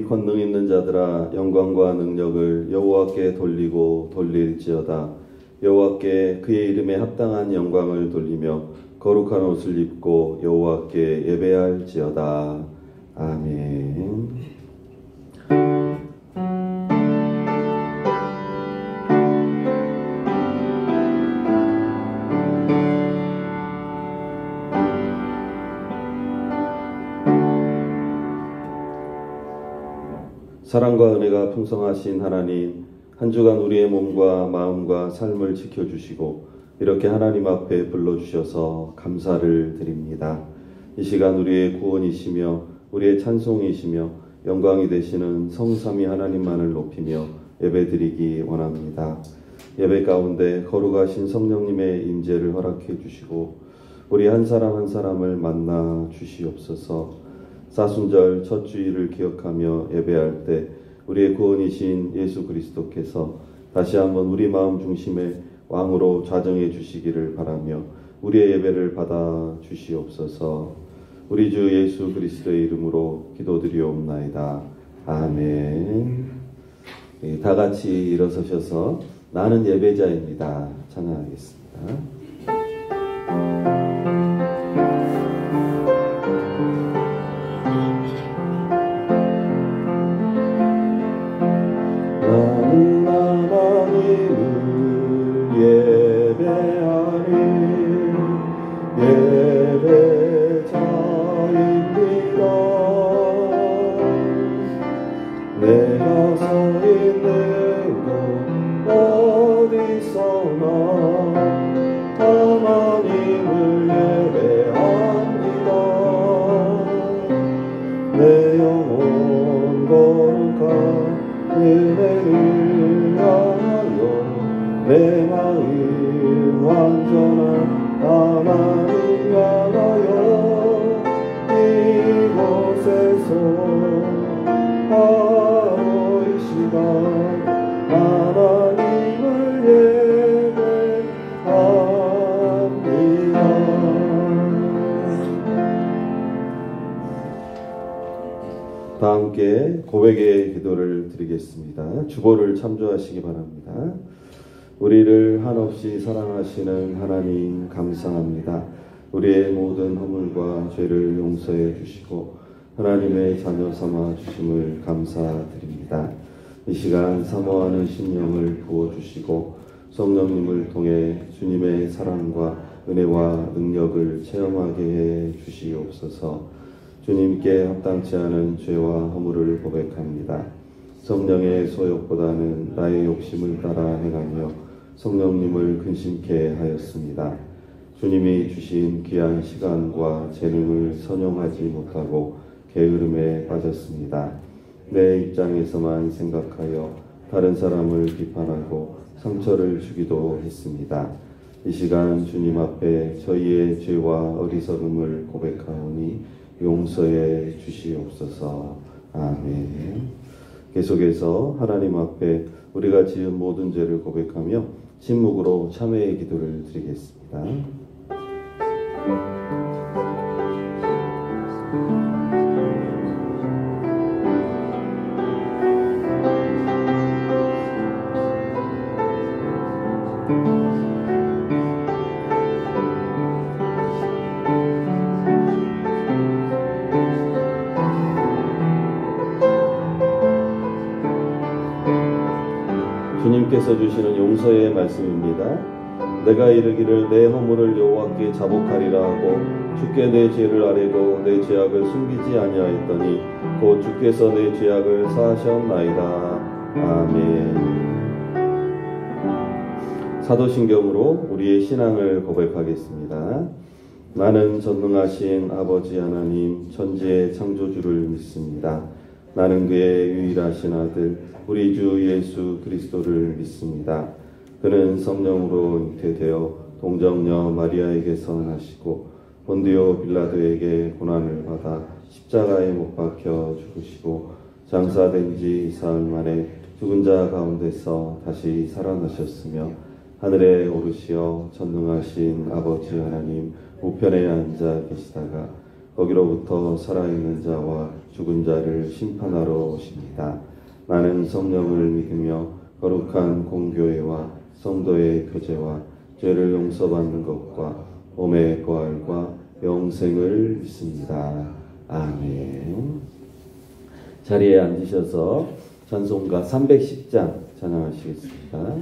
권능 있는 자들아 영광과 능력을 여호와께 돌리고 돌릴지어다. 여호와께 그의 이름에 합당한 영광을 돌리며 거룩한 옷을 입고 여호와께 예배할지어다. 아멘. 사랑과 은혜가 풍성하신 하나님, 한 주간 우리의 몸과 마음과 삶을 지켜주시고 이렇게 하나님 앞에 불러주셔서 감사를 드립니다. 이 시간 우리의 구원이시며 우리의 찬송이시며 영광이 되시는 성삼위 하나님만을 높이며 예배드리기 원합니다. 예배 가운데 거룩하신 성령님의 임재를 허락해 주시고 우리 한 사람 한 사람을 만나 주시옵소서. 사순절 첫 주일을 기억하며 예배할 때 우리의 구원이신 예수 그리스도께서 다시 한번 우리 마음 중심에 왕으로 좌정해 주시기를 바라며 우리의 예배를 받아 주시옵소서. 우리 주 예수 그리스도의 이름으로 기도드리옵나이다. 아멘. 다 같이 일어서셔서 나는 예배자입니다. 찬양하겠습니다. 내가 서 있는 곳 어디서나 하나님을 예배합니다. 내 영혼 거룩한 은혜를 향하여 내 마음 완전한 하나님 향하여 이곳에서 바로 이 시간 하나님을 예배합니다. 다 함께 고백의 기도를 드리겠습니다. 주보를 참조하시기 바랍니다. 우리를 한없이 사랑하시는 하나님 감사합니다. 우리의 모든 허물과 죄를 용서해 주시고 하나님의 자녀 삼아 주심을 감사드립니다. 이 시간 사모하는 심령을 부어주시고 성령님을 통해 주님의 사랑과 은혜와 능력을 체험하게 해 주시옵소서. 주님께 합당치 않은 죄와 허물을 고백합니다. 성령의 소욕보다는 나의 욕심을 따라 행하며 성령님을 근심케 하였습니다. 주님이 주신 귀한 시간과 재능을 선용하지 못하고 게으름에 빠졌습니다. 내 입장에서만 생각하여 다른 사람을 비판하고 상처를 주기도 했습니다. 이 시간 주님 앞에 저희의 죄와 어리석음을 고백하오니 용서해 주시옵소서. 아멘. 계속해서 하나님 앞에 우리가 지은 모든 죄를 고백하며 침묵으로 참회의 기도를 드리겠습니다. 주님께서 주시는 용서의 말씀입니다. 내가 이르기를 내 허물을 여호와께 자복하리라 하고 주께 내 죄를 아뢰고 내 죄악을 숨기지 아니하였더니 곧 주께서 내 죄악을 사하셨나이다. 아멘. 사도신경으로 우리의 신앙을 고백하겠습니다. 나는 전능하신 아버지 하나님 천지의 창조주를 믿습니다. 나는 그의 유일하신 아들 우리 주 예수 그리스도를 믿습니다. 그는 성령으로 잉태되어 동정녀 마리아에게서 나시고 본디오 빌라도에게 고난을 받아 십자가에 못 박혀 죽으시고 장사된 지 사흘 만에 죽은 자 가운데서 다시 살아나셨으며 하늘에 오르시어 전능하신 아버지 하나님 우편에 앉아 계시다가 거기로부터 살아있는 자와 죽은 자를 심판하러 오십니다. 나는 성령을 믿으며 거룩한 공교회와 성도의 교제와 죄를 용서받는 것과 몸의 부활과 영생을 믿습니다. 아멘. 자리에 앉으셔서 찬송가 310장 찬양하시겠습니다.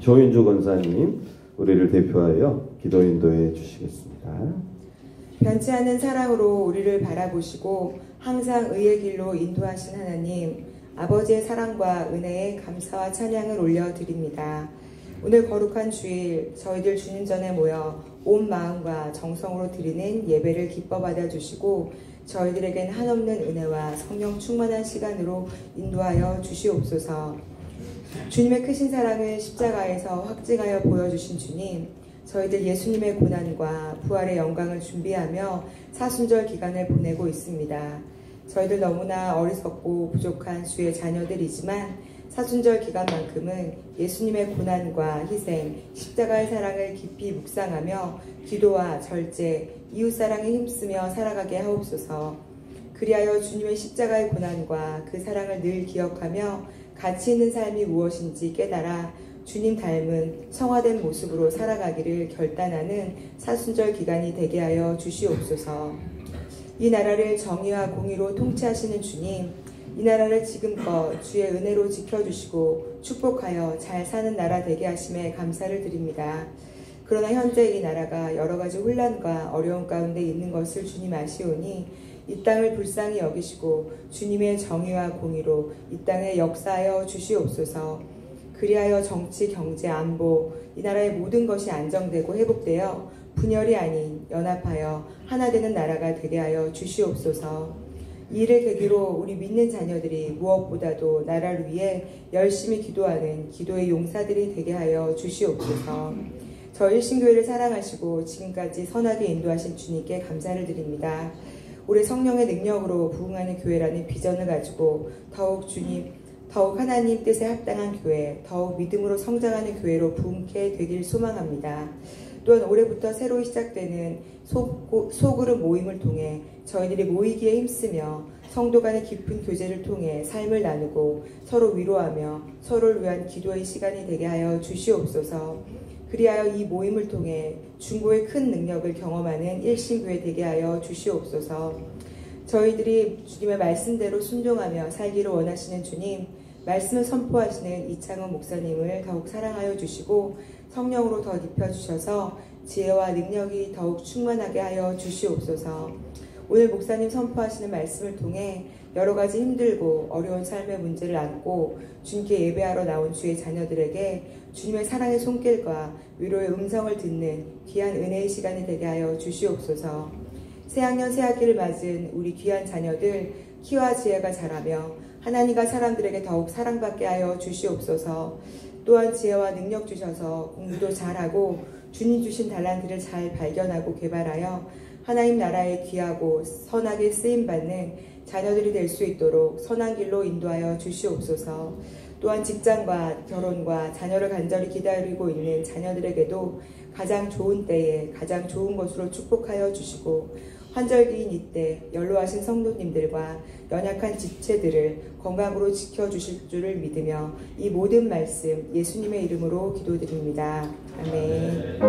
조인주 권사님, 우리를 대표하여 기도 인도해 주시겠습니다. 변치 않는 사랑으로 우리를 바라보시고 항상 의의 길로 인도하신 하나님, 아버지의 사랑과 은혜에 감사와 찬양을 올려드립니다. 오늘 거룩한 주일 저희들 주님 전에 모여 온 마음과 정성으로 드리는 예배를 기뻐 받아주시고 저희들에겐 한없는 은혜와 성령 충만한 시간으로 인도하여 주시옵소서. 주님의 크신 사랑을 십자가에서 확증하여 보여주신 주님, 저희들 예수님의 고난과 부활의 영광을 준비하며 사순절 기간을 보내고 있습니다. 저희들 너무나 어리석고 부족한 주의 자녀들이지만 사순절 기간만큼은 예수님의 고난과 희생, 십자가의 사랑을 깊이 묵상하며 기도와 절제, 이웃사랑에 힘쓰며 살아가게 하옵소서. 그리하여 주님의 십자가의 고난과 그 사랑을 늘 기억하며 가치 있는 삶이 무엇인지 깨달아 주님 닮은 성화된 모습으로 살아가기를 결단하는 사순절 기간이 되게 하여 주시옵소서. 이 나라를 정의와 공의로 통치하시는 주님, 이 나라를 지금껏 주의 은혜로 지켜주시고 축복하여 잘 사는 나라 되게 하심에 감사를 드립니다. 그러나 현재 이 나라가 여러 가지 혼란과 어려움 가운데 있는 것을 주님 아시오니 이 땅을 불쌍히 여기시고 주님의 정의와 공의로 이 땅에 역사하여 주시옵소서. 그리하여 정치, 경제, 안보 이 나라의 모든 것이 안정되고 회복되어 분열이 아닌 연합하여 하나 되는 나라가 되게 하여 주시옵소서. 이 일을 계기로 우리 믿는 자녀들이 무엇보다도 나라를 위해 열심히 기도하는 기도의 용사들이 되게 하여 주시옵소서. 저희 일신교회를 사랑하시고 지금까지 선하게 인도하신 주님께 감사를 드립니다. 올해 성령의 능력으로 부흥하는 교회라는 비전을 가지고 더욱 하나님 뜻에 합당한 교회, 더욱 믿음으로 성장하는 교회로 부흥케 되길 소망합니다. 또한 올해부터 새로 시작되는 소그룹 모임을 통해 저희들이 모이기에 힘쓰며 성도 간의 깊은 교제를 통해 삶을 나누고 서로 위로하며 서로를 위한 기도의 시간이 되게 하여 주시옵소서. 그리하여 이 모임을 통해 중보의 큰 능력을 경험하는 일신교회 되게 하여 주시옵소서. 저희들이 주님의 말씀대로 순종하며 살기를 원하시는 주님, 말씀을 선포하시는 이창원 목사님을 더욱 사랑하여 주시고 성령으로 더 입혀주셔서 지혜와 능력이 더욱 충만하게 하여 주시옵소서. 오늘 목사님 선포하시는 말씀을 통해 여러 가지 힘들고 어려운 삶의 문제를 안고 주님께 예배하러 나온 주의 자녀들에게 주님의 사랑의 손길과 위로의 음성을 듣는 귀한 은혜의 시간이 되게 하여 주시옵소서. 새학년 새학기를 맞은 우리 귀한 자녀들 키와 지혜가 자라며 하나님과 사람들에게 더욱 사랑받게 하여 주시옵소서. 또한 지혜와 능력 주셔서 공부도 잘하고 주님 주신 달란트를 잘 발견하고 개발하여 하나님 나라에 귀하고 선하게 쓰임받는 자녀들이 될 수 있도록 선한 길로 인도하여 주시옵소서. 또한 직장과 결혼과 자녀를 간절히 기다리고 있는 자녀들에게도 가장 좋은 때에 가장 좋은 것으로 축복하여 주시고 환절기인 이때 연로하신 성도님들과 연약한 지체들을 건강으로 지켜주실 줄을 믿으며 이 모든 말씀 예수님의 이름으로 기도드립니다. 아멘.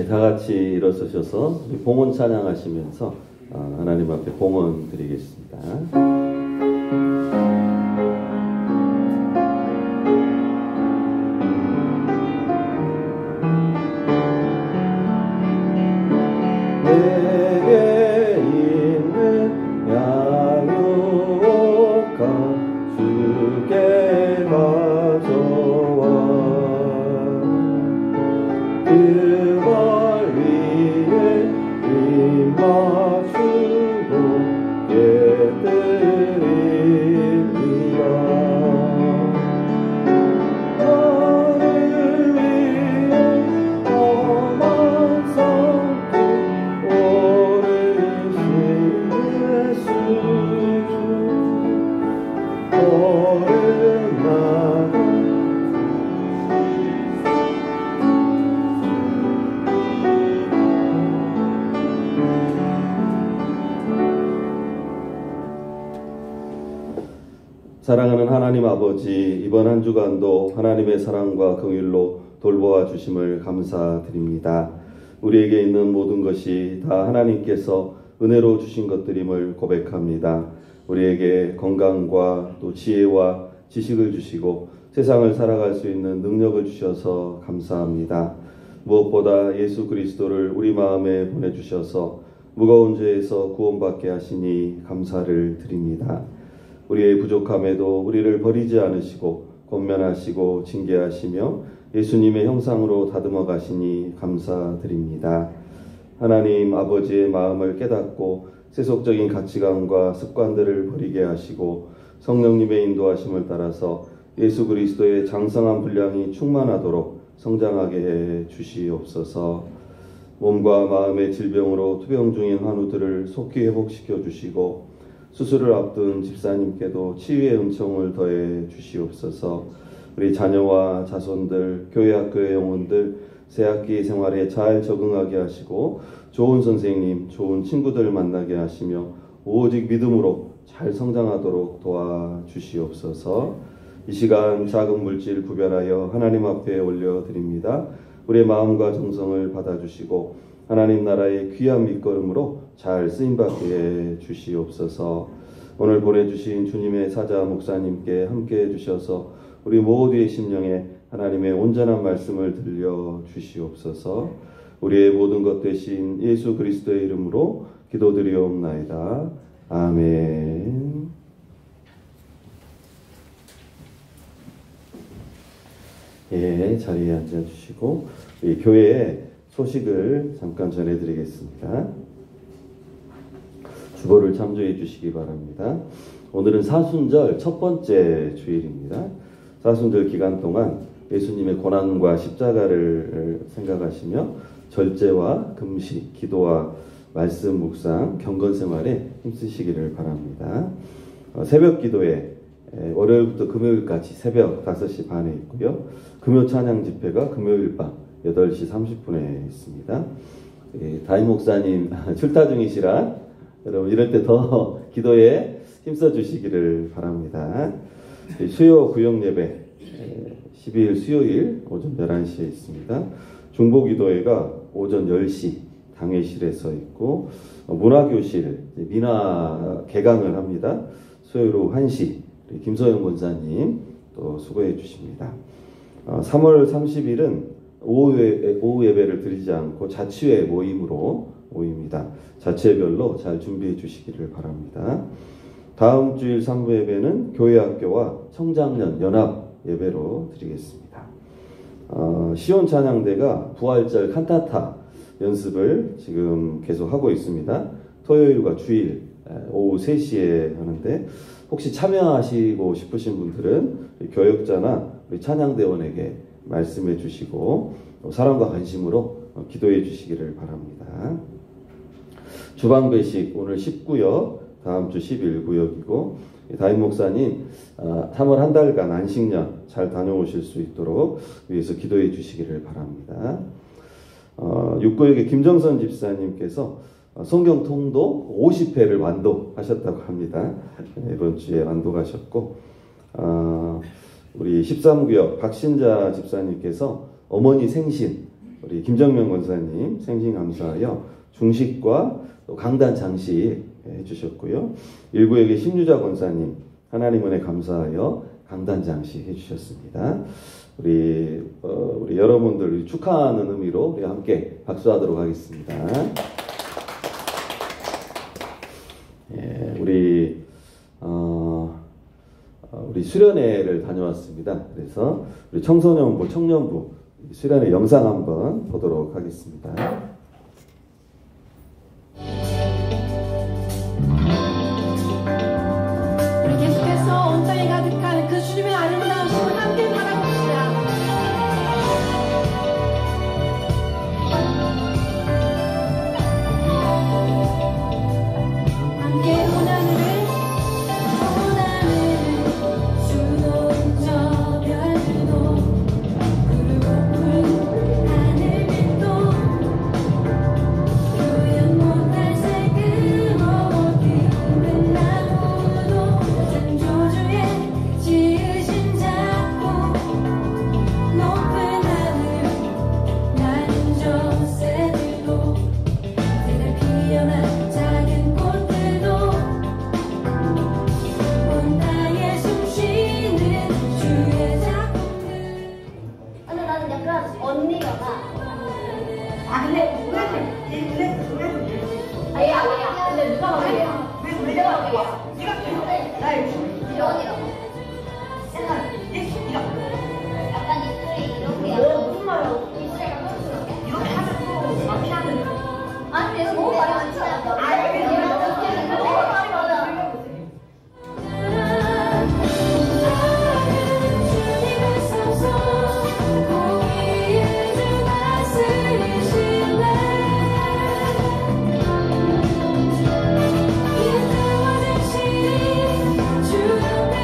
다 같이 일어서셔서 봉헌 찬양하시면서 하나님 앞에 봉헌 드리겠습니다. 내게 있는 양육과 주께 가져와 그걸 위해 입 맞추고 예드립니다. 나를 위해 험한 성길 오르신 예수 거듭나가 사랑하는 하나님 아버지, 이번 한 주간도 하나님의 사랑과 긍휼로 돌보아 주심을 감사드립니다. 우리에게 있는 모든 것이 다 하나님께서 은혜로 주신 것들임을 고백합니다. 우리에게 건강과 또 지혜와 지식을 주시고 세상을 살아갈 수 있는 능력을 주셔서 감사합니다. 무엇보다 예수 그리스도를 우리 마음에 보내주셔서 무거운 죄에서 구원받게 하시니 감사를 드립니다. 우리의 부족함에도 우리를 버리지 않으시고 권면하시고 징계하시며 예수님의 형상으로 다듬어 가시니 감사드립니다. 하나님 아버지의 마음을 깨닫고 세속적인 가치관과 습관들을 버리게 하시고 성령님의 인도하심을 따라서 예수 그리스도의 장성한 분량이 충만하도록 성장하게 해 주시옵소서. 몸과 마음의 질병으로 투병 중인 환우들을 속히 회복시켜 주시고 수술을 앞둔 집사님께도 치유의 은총을 더해 주시옵소서. 우리 자녀와 자손들, 교회 학교의 영혼들 새학기 생활에 잘 적응하게 하시고 좋은 선생님, 좋은 친구들 만나게 하시며 오직 믿음으로 잘 성장하도록 도와주시옵소서. 이 시간 작은 물질 구별하여 하나님 앞에 올려드립니다. 우리의 마음과 정성을 받아주시고 하나님 나라의 귀한 밑거름으로 잘 쓰임받게 해주시옵소서. 오늘 보내주신 주님의 사자 목사님께 함께해 주셔서 우리 모두의 심령에 하나님의 온전한 말씀을 들려주시옵소서. 우리의 모든 것 되신 예수 그리스도의 이름으로 기도드리옵나이다. 아멘. 예, 자리에 앉아주시고 우리 교회의 소식을 잠깐 전해드리겠습니다. 주보를 참조해 주시기 바랍니다. 오늘은 사순절 첫 번째 주일입니다. 사순절 기간 동안 예수님의 고난과 십자가를 생각하시며 절제와 금식, 기도와 말씀 묵상, 경건 생활에 힘쓰시기를 바랍니다. 새벽 기도에 월요일부터 금요일까지 새벽 5시 반에 있고요. 금요 찬양 집회가 금요일 밤 8시 30분에 있습니다. 다임 목사님 출타 중이시라 여러분 이럴 때 더 기도에 힘써 주시기를 바랍니다. 수요 구역 예배 12일 수요일 오전 11시에 있습니다. 중보 기도회가 오전 10시 당회실에서 있고 문화교실 미나 개강을 합니다. 수요일 오후 1시 김소영 권사님 또 수고해 주십니다. 3월 30일은 오후 예배를 드리지 않고 자치회 모임으로 모입니다. 자치회별로 잘 준비해 주시기를 바랍니다. 다음 주일 3부 예배는 교회학교와 청장년 연합 예배로 드리겠습니다. 시온 찬양대가 부활절 칸타타 연습을 지금 계속 하고 있습니다. 토요일과 주일 오후 3시에 하는데 혹시 참여하시고 싶으신 분들은 교역자나 우리 찬양대원에게 말씀해 주시고 사랑과 관심으로 기도해 주시기를 바랍니다. 주방배식 오늘 10구역, 다음 주 11구역이고 다임 목사님 3월 한 달간 안식년 잘 다녀오실 수 있도록 위해서 기도해 주시기를 바랍니다. 6구역의 김정선 집사님께서 성경 통독 50회를 완독하셨다고 합니다. 이번 주에 완독하셨고 우리 13구역 박신자 집사님께서 어머니 생신 우리 김정명 권사님 생신 감사하여 중식과 또 강단 장식 해주셨고요. 1구역의 신유자 권사님 하나님 은혜 감사하여 강단 장식 해주셨습니다. 우리 여러분들 축하하는 의미로 우리 함께 박수하도록 하겠습니다. 예, 우리 수련회를 다녀왔습니다. 그래서 우리 청소년부, 청년부 수련회 영상 한번 보도록 하겠습니다. 계속해서 온 땅에 가득한 그 주님의 아름다우심을 함께 바라봅시다. 함께 온 하늘을 수놓은 저 별들도 푸른 하늘 빛도 표현 못할 새끄러운 붉은 나무도 창조주의 지으신 작고 높은 하늘 나는 저 새들도 새들 피어난 작은 꽃들도 온 땅에 숨쉬는 주의 작품들. 근데 나는 약간 언니가 나. 근데 아니야. 근데 누가 막이야? 내가 막이야. 네가 언니라고. 약간 입술이 이렇게. 무슨 말이야? 입술이 약간 뾰족하게? 이렇게 하자고 막이 하는. 아니 내가 너무 말이 많잖아. 너무 말이 많아. 주님의 서서 공의의 주 다스리실래. 이때와 즉시 주 앞에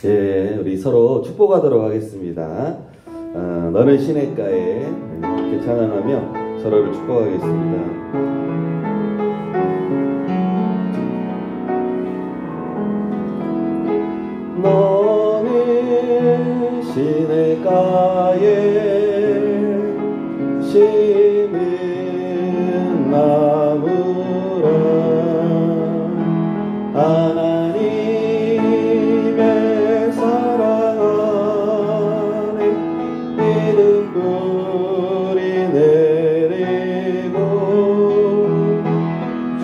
예, 우리 서로 축복하도록 하겠습니다. 너는 시냇가에 이렇게 찬양하며 서로를 축복하겠습니다. 너는 시냇가에 심은 나무라 하나님의 사랑 안에 믿음 뿌리 내리고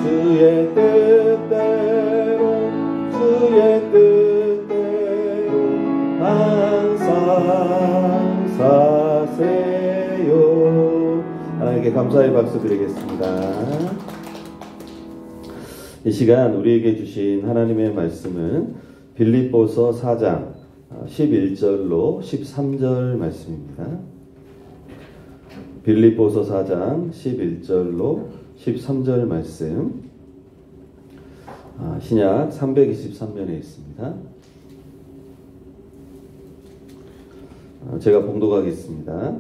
주의 뜻대로 항상 사세요. 하나님께 감사의 박수 드리겠습니다. 이 시간 우리에게 주신 하나님의 말씀은 빌립보서 4장 11절로 13절 말씀입니다. 빌립보서 4장 11절로 13절 말씀, 신약 323면에 있습니다. 제가 봉독하겠습니다.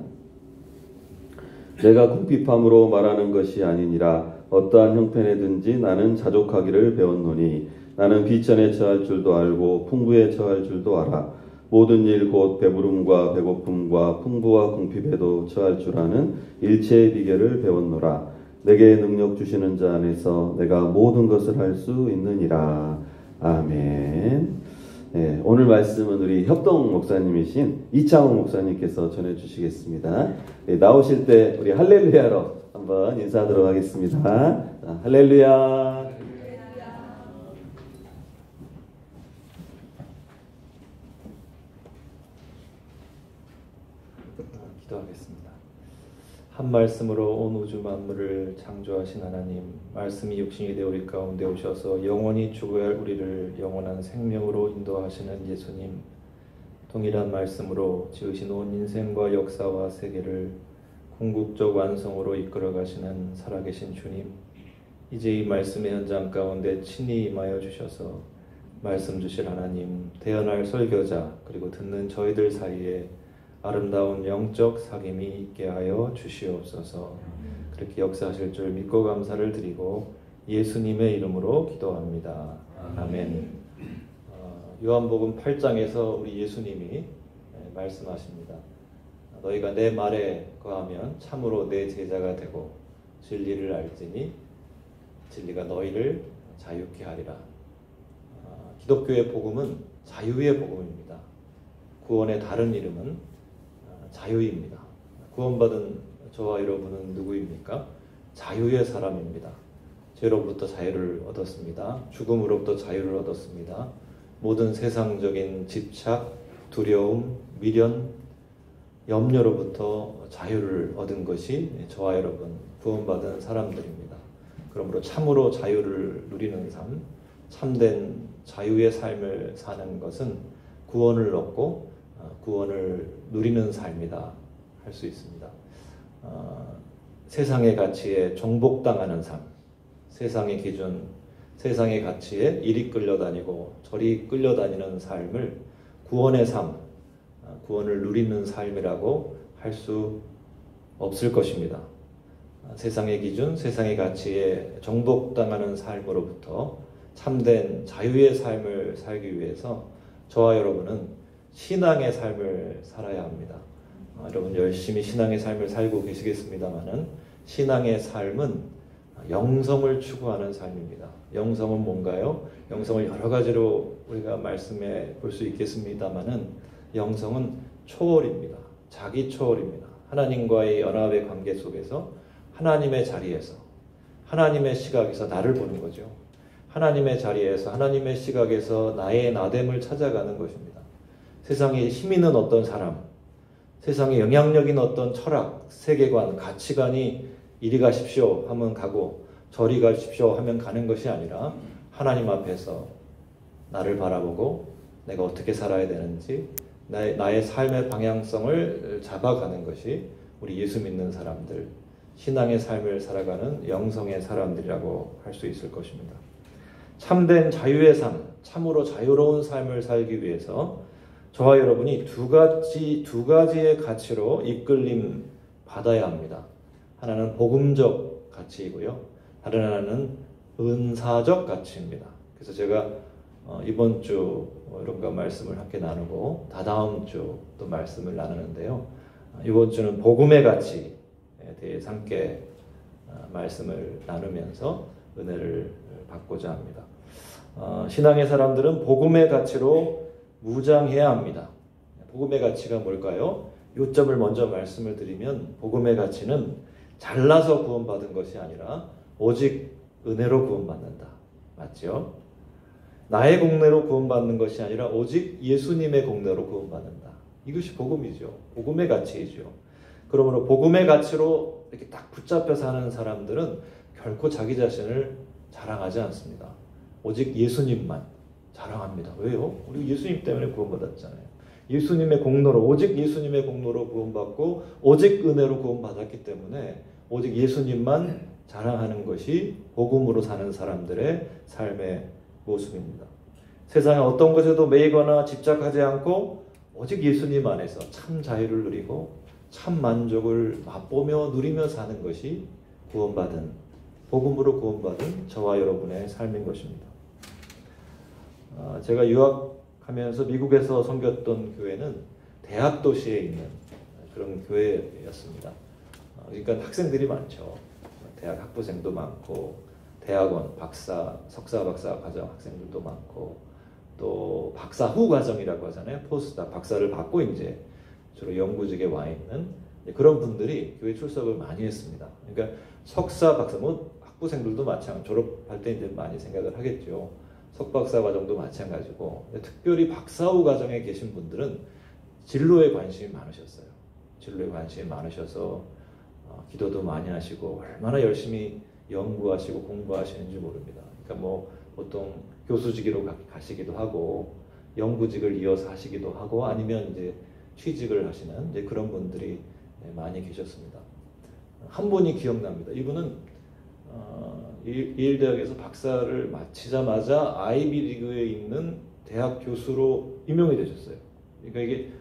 내가 궁핍함으로 말하는 것이 아니니라. 어떠한 형편에든지 나는 자족하기를 배웠노니 나는 비천에 처할 줄도 알고 풍부에 처할 줄도 알아. 모든 일 곧 배부름과 배고픔과 풍부와 궁핍에도 처할 줄 아는 일체의 비결을 배웠노라. 내게 능력 주시는 자 안에서 내가 모든 것을 할 수 있느니라. 아멘. 네, 오늘 말씀은 우리 협동 목사님이신 이창호 목사님께서 전해주시겠습니다. 네, 나오실 때 우리 할렐루야로 한번 인사하도록 하겠습니다. 자, 할렐루야. 기도하겠습니다. 한 말씀으로 온 우주 만물을 창조하신 하나님, 말씀이 육신이 되어 우리 가운데 오셔서 영원히 죽어야 할 우리를 영원한 생명으로 인도하시는 예수님, 동일한 말씀으로 지으신 온 인생과 역사와 세계를 궁극적 완성으로 이끌어 가시는 살아계신 주님, 이제 이 말씀의 현장 가운데 친히 임하여 주셔서 말씀 주실 하나님, 태어날 설교자 그리고 듣는 저희들 사이에 아름다운 영적 사귐이 있게 하여 주시옵소서. 그렇게 역사하실 줄 믿고 감사를 드리고 예수님의 이름으로 기도합니다. 아멘. 요한복음 8장에서 우리 예수님이 말씀하십니다. 너희가 내 말에 거하면 참으로 내 제자가 되고 진리를 알지니 진리가 너희를 자유케 하리라. 기독교의 복음은 자유의 복음입니다. 구원의 다른 이름은 자유입니다. 구원받은 저와 여러분은 누구입니까? 자유의 사람입니다. 죄로부터 자유를 얻었습니다. 죽음으로부터 자유를 얻었습니다. 모든 세상적인 집착, 두려움, 미련, 염려로부터 자유를 얻은 것이 저와 여러분 구원받은 사람들입니다. 그러므로 참으로 자유를 누리는 삶, 참된 자유의 삶을 사는 것은 구원을 얻고 구원을 누리는 삶이다 할 수 있습니다. 세상의 가치에 정복당하는 삶, 세상의 기준, 세상의 가치에 이리 끌려다니고 저리 끌려다니는 삶을 구원의 삶, 구원을 누리는 삶이라고 할 수 없을 것입니다. 세상의 기준, 세상의 가치에 정복당하는 삶으로부터 참된 자유의 삶을 살기 위해서 저와 여러분은 신앙의 삶을 살아야 합니다. 여러분 열심히 신앙의 삶을 살고 계시겠습니다만은 신앙의 삶은 영성을 추구하는 삶입니다. 영성은 뭔가요? 영성을 여러 가지로 우리가 말씀해 볼 수 있겠습니다만은 영성은 초월입니다. 자기 초월입니다. 하나님과의 연합의 관계 속에서 하나님의 자리에서 하나님의 시각에서 나를 보는 거죠. 하나님의 자리에서 하나님의 시각에서 나의 나됨을 찾아가는 것입니다. 세상에 힘 있는 어떤 사람, 세상에 영향력 있는 어떤 철학, 세계관, 가치관이 이리 가십시오 하면 가고 저리 가십시오 하면 가는 것이 아니라 하나님 앞에서 나를 바라보고 내가 어떻게 살아야 되는지 나의 삶의 방향성을 잡아가는 것이 우리 예수 믿는 사람들, 신앙의 삶을 살아가는 영성의 사람들이라고 할 수 있을 것입니다. 참된 자유의 삶, 참으로 자유로운 삶을 살기 위해서 저와 여러분이 두 가지의 가치로 이끌림 받아야 합니다. 하나는 복음적 가치이고요. 다른 하나는 은사적 가치입니다. 그래서 제가 이번 주 여러분과 말씀을 함께 나누고 다다음 주 또 말씀을 나누는데요. 이번 주는 복음의 가치에 대해서 함께 말씀을 나누면서 은혜를 받고자 합니다. 신앙의 사람들은 복음의 가치로 무장해야 합니다. 복음의 가치가 뭘까요? 요점을 먼저 말씀을 드리면 복음의 가치는 잘나서 구원받은 것이 아니라 오직 은혜로 구원받는다. 맞죠? 나의 공로로 구원받는 것이 아니라 오직 예수님의 공로로 구원받는다. 이것이 복음이죠. 복음의 가치이죠. 그러므로 복음의 가치로 이렇게 딱 붙잡혀 사는 사람들은 결코 자기 자신을 자랑하지 않습니다. 오직 예수님만 자랑합니다. 왜요? 우리 예수님 때문에 구원받았잖아요. 예수님의 공로로, 오직 예수님의 공로로 구원받고 오직 은혜로 구원받았기 때문에 오직 예수님만 자랑하는 것이 복음으로 사는 사람들의 삶의 모습입니다. 세상의 어떤 것에도 매이거나 집착하지 않고 오직 예수님 안에서 참 자유를 누리고 참 만족을 맛보며 누리며 사는 것이 구원받은, 복음으로 구원받은 저와 여러분의 삶인 것입니다. 제가 유학하면서 미국에서 섬겼던 교회는 대학 도시에 있는 그런 교회였습니다. 그러니까 학생들이 많죠. 대학 학부생도 많고 대학원 박사, 석사, 박사 과정 학생들도 많고 또 박사 후 과정이라고 하잖아요. 포스닥 박사를 받고 이제 주로 연구직에 와 있는 그런 분들이 교회 출석을 많이 했습니다. 그러니까 석사, 박사, 뭐 학부생들도 마찬가지, 졸업할 때 이제 많이 생각을 하겠죠. 석박사 과정도 마찬가지고, 특별히 박사 후 과정에 계신 분들은 진로에 관심이 많으셨어요. 진로에 관심이 많으셔서 기도도 많이 하시고 얼마나 열심히 연구하시고 공부하시는지 모릅니다. 그러니까 뭐 보통 교수직으로 가시기도 하고 연구직을 이어서 하시기도 하고 아니면 이제 취직을 하시는 이제 그런 분들이 많이 계셨습니다. 한 분이 기억납니다. 이분은 예일대학에서 박사를 마치자마자 아이비리그에 있는 대학 교수로 임용이 되셨어요. 그러니까 이게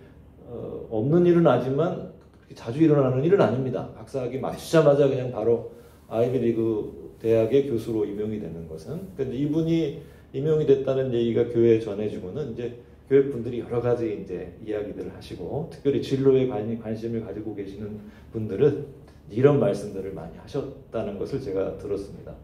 없는 일은 아니지만 그렇게 자주 일어나는 일은 아닙니다. 박사학위 마치자마자 그냥 바로 아이비리그 대학의 교수로 임용이 되는 것은. 근데 이분이 임용이 됐다는 얘기가 교회에 전해지고는 이제 교회 분들이 여러 가지 이제 이야기들을 하시고, 특별히 진로에 관심을 가지고 계시는 분들은 이런 말씀들을 많이 하셨다는 것을 제가 들었습니다.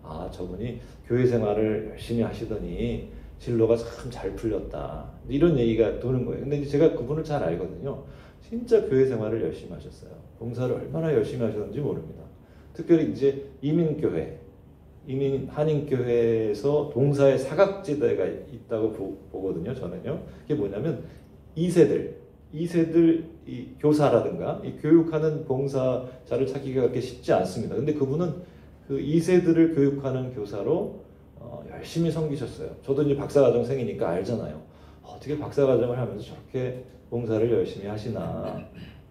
아, 저분이 교회 생활을 열심히 하시더니 진로가 참 잘 풀렸다. 이런 얘기가 도는 거예요. 근데 이제 제가 그분을 잘 알거든요. 진짜 교회 생활을 열심히 하셨어요. 봉사를 얼마나 열심히 하셨는지 모릅니다. 특별히 이제 이민교회, 한인교회에서 동사의 사각지대가 있다고 보거든요, 저는요. 그게 뭐냐면 2세들 이 교사라든가 이 교육하는 봉사자를 찾기가 그렇게 쉽지 않습니다. 근데 그분은 그 2세들을 교육하는 교사로 열심히 섬기셨어요. 저도 이제 박사과정생이니까 알잖아요. 어떻게 박사과정을 하면서 저렇게 봉사를 열심히 하시나.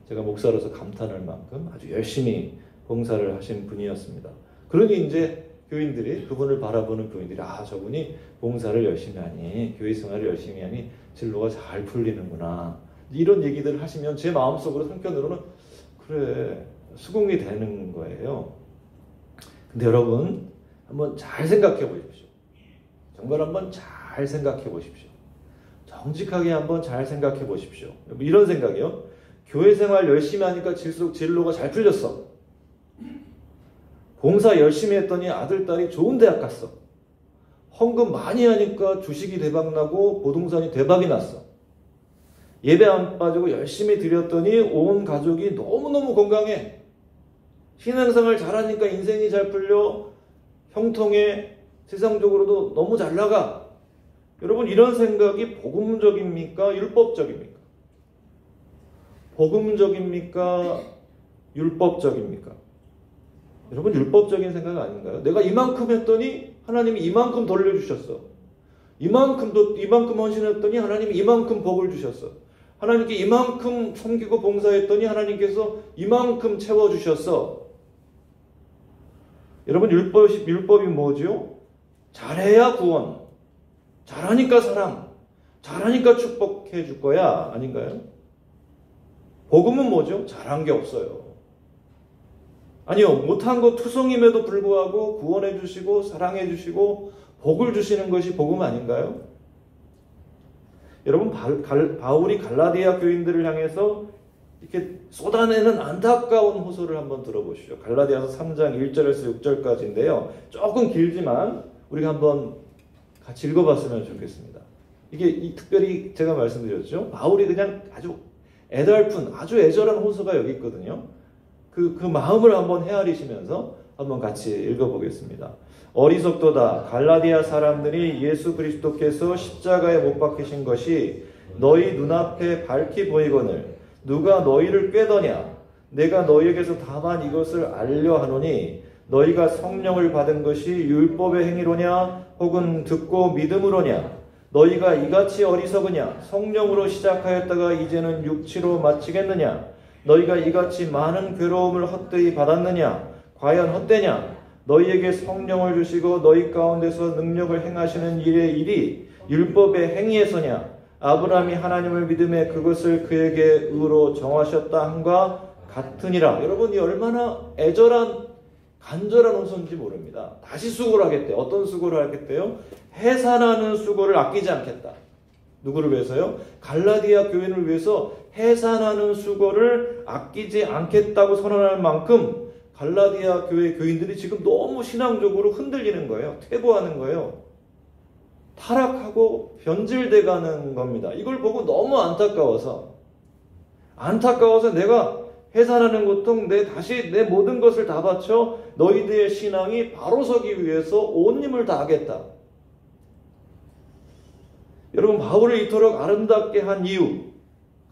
제가 목사로서 감탄할 만큼 아주 열심히 봉사를 하신 분이었습니다. 그러니 이제 교인들이, 그분을 바라보는 교인들이, 아, 저분이 봉사를 열심히 하니, 교회 생활을 열심히 하니 진로가 잘 풀리는구나. 이런 얘기들을 하시면 제 마음속으로 한편으로는 그래, 수긍이 되는 거예요. 근데 여러분 한번 잘 생각해 보십시오. 정말 한번 잘 생각해 보십시오. 정직하게 한번 잘 생각해 보십시오. 이런 생각이요. 교회 생활 열심히 하니까 진로가 잘 풀렸어. 봉사 열심히 했더니 아들, 딸이 좋은 대학 갔어. 헌금 많이 하니까 주식이 대박나고 부동산이 대박이 났어. 예배 안 빠지고 열심히 드렸더니 온 가족이 너무너무 건강해. 신앙생활 잘하니까 인생이 잘 풀려. 형통해. 세상적으로도 너무 잘 나가. 여러분, 이런 생각이 복음적입니까? 율법적입니까? 복음적입니까? 율법적입니까? 여러분, 율법적인 생각 아닌가요? 내가 이만큼 했더니 하나님이 이만큼 돌려주셨어. 이만큼 헌신했더니 하나님이 이만큼 복을 주셨어. 하나님께 이만큼 섬기고 봉사했더니 하나님께서 이만큼 채워주셨어. 여러분, 율법이 뭐죠? 잘해야 구원, 잘하니까 사랑, 잘하니까 축복해 줄 거야. 아닌가요? 복음은 뭐죠? 잘한 게 없어요. 아니요, 못한 거 투성임에도 불구하고 구원해 주시고 사랑해 주시고 복을 주시는 것이 복음 아닌가요? 여러분, 바울이 갈라디아 교인들을 향해서 이렇게 쏟아내는 안타까운 호소를 한번 들어보시죠. 갈라디아서 3장 1절에서 6절까지인데요. 조금 길지만 우리가 한번 같이 읽어봤으면 좋겠습니다. 이게 특별히 제가 말씀드렸죠. 바울이 그냥 아주 애달픈, 아주 애절한 호소가 여기 있거든요. 그 마음을 한번 헤아리시면서 한번 같이 읽어보겠습니다. 어리석도다. 갈라디아 사람들이 예수 그리스도께서 십자가에 못 박히신 것이 너희 눈앞에 밝히 보이거늘 누가 너희를 꾀더냐? 내가 너희에게서 다만 이것을 알려 하노니 너희가 성령을 받은 것이 율법의 행위로냐 혹은 듣고 믿음으로냐? 너희가 이같이 어리석으냐? 성령으로 시작하였다가 이제는 육치로 마치겠느냐? 너희가 이같이 많은 괴로움을 헛되이 받았느냐? 과연 헛되냐? 너희에게 성령을 주시고 너희 가운데서 능력을 행하시는 일의 일이 율법의 행위에서냐? 아브라함이 하나님을 믿음에 그것을 그에게 의로 정하셨다 함과 같으니라. 여러분이 얼마나 애절한 간절한 호소인지 모릅니다. 다시 수고를 하겠대요. 어떤 수고를 하겠대요? 해산하는 수고를 아끼지 않겠다. 누구를 위해서요? 갈라디아 교인을 위해서 해산하는 수고를 아끼지 않겠다고 선언할 만큼 갈라디아 교회 교인들이 지금 너무 신앙적으로 흔들리는 거예요. 퇴보하는 거예요. 타락하고 변질돼 가는 겁니다. 이걸 보고 너무 안타까워서 내가 해산하는 고통, 다시 내 모든 것을 다 바쳐 너희들의 신앙이 바로 서기 위해서 온 힘을 다하겠다. 여러분, 바울을 이토록 아름답게 한 이유,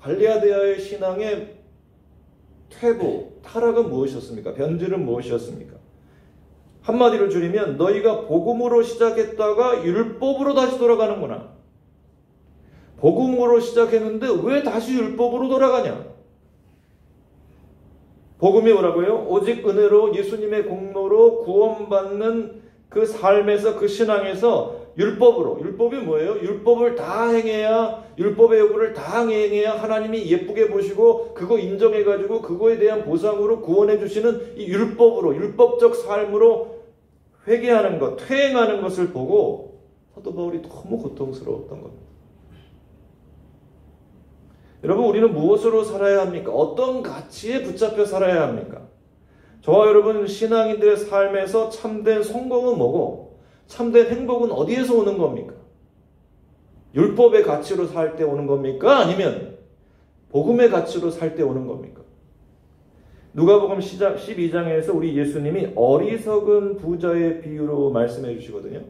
갈라디아의 신앙의 퇴보, 타락은 무엇이었습니까? 변질은 무엇이었습니까? 한마디로 줄이면 너희가 복음으로 시작했다가 율법으로 다시 돌아가는구나. 복음으로 시작했는데 왜 다시 율법으로 돌아가냐? 복음이 뭐라고요? 오직 은혜로 예수님의 공로로 구원받는 그 삶에서, 그 신앙에서 율법으로. 율법이 뭐예요? 율법을 다 행해야, 율법의 요구를 다 행해야 하나님이 예쁘게 보시고 그거 인정해가지고 그거에 대한 보상으로 구원해 주시는 이 율법으로, 율법적 삶으로 회개하는 것, 퇴행하는 것을 보고 사도 바울이 너무 고통스러웠던 겁니다. 여러분, 우리는 무엇으로 살아야 합니까? 어떤 가치에 붙잡혀 살아야 합니까? 저와 여러분 신앙인들의 삶에서 참된 성공은 뭐고 참된 행복은 어디에서 오는 겁니까? 율법의 가치로 살 때 오는 겁니까? 아니면 복음의 가치로 살 때 오는 겁니까? 누가복음 12장에서 우리 예수님이 어리석은 부자의 비유로 말씀해 주시거든요.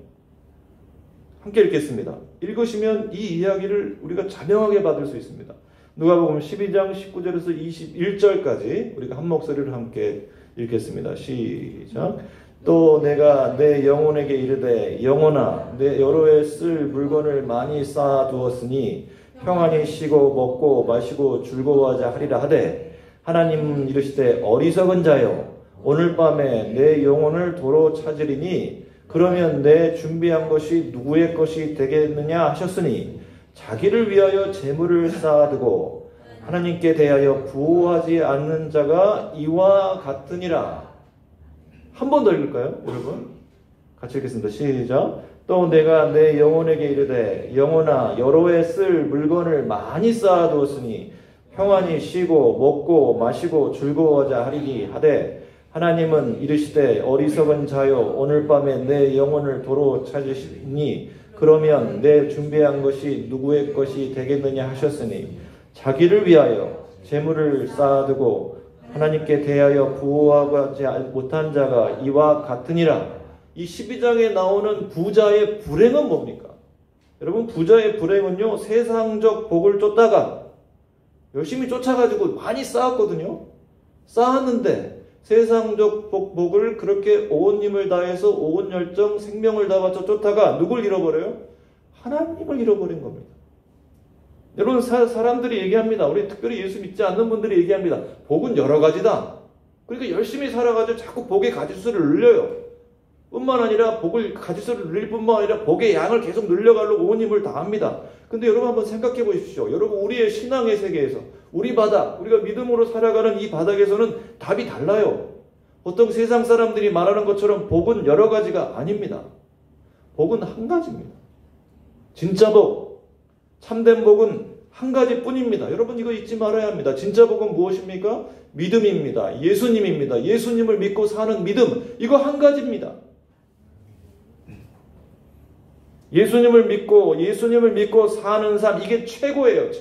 함께 읽겠습니다. 읽으시면 이 이야기를 우리가 자명하게 받을 수 있습니다. 누가복음 12장 19절에서 21절까지 우리가 한 목소리를 함께 읽겠습니다. 시작. 또 내가 내 영혼에게 이르되 영혼아 내 여러 해 쓸 물건을 많이 쌓아두었으니 평안히 쉬고 먹고 마시고 즐거워하자 하리라 하되 하나님은 이르시되 어리석은 자여 오늘 밤에 내 영혼을 도로 찾으리니 그러면 내 준비한 것이 누구의 것이 되겠느냐 하셨으니 자기를 위하여 재물을 쌓아두고 하나님께 대하여 부호하지 않는 자가 이와 같으니라. 한 번 더 읽을까요, 여러분? 같이 읽겠습니다. 시작. 또 내가 내 영혼에게 이르되 영혼아 여러 해 쓸 물건을 많이 쌓아두었으니 평안히 쉬고 먹고 마시고 즐거워하자 하리니 하되 하나님은 이르시되 어리석은 자여 오늘 밤에 내 영혼을 도로 찾으시니 그러면 내 준비한 것이 누구의 것이 되겠느냐 하셨으니 자기를 위하여 재물을 쌓아두고 하나님께 대하여 부호하지 못한 자가 이와 같으니라. 이 12장에 나오는 부자의 불행은 뭡니까? 여러분, 부자의 불행은요, 세상적 복을 쫓다가 열심히 쫓아가지고 많이 쌓았거든요. 쌓았는데 세상적 복을 그렇게 온 힘을 다해서 온 열정, 생명을 다 바쳐 쫓다가 누굴 잃어버려요? 하나님을 잃어버린 겁니다. 여러분, 사람들이 얘기합니다. 우리 특별히 예수 믿지 않는 분들이 얘기합니다. 복은 여러 가지다. 그러니까 열심히 살아가지고 자꾸 복의 가지수를 늘려요. 뿐만 아니라 복을 가지수를 늘릴 뿐만 아니라 복의 양을 계속 늘려가려고 온 힘을 다합니다. 근데 여러분 한번 생각해 보십시오. 여러분 우리의 신앙의 세계에서 우리 바닥, 우리가 믿음으로 살아가는 이 바닥에서는 답이 달라요. 보통 세상 사람들이 말하는 것처럼 복은 여러 가지가 아닙니다. 복은 한 가지입니다. 진짜 복, 참된 복은 한 가지뿐입니다. 여러분 이거 잊지 말아야 합니다. 진짜 복은 무엇입니까? 믿음입니다. 예수님입니다. 예수님을 믿고 사는 믿음, 이거 한 가지입니다. 예수님을 믿고 사는 삶, 이게 최고예요.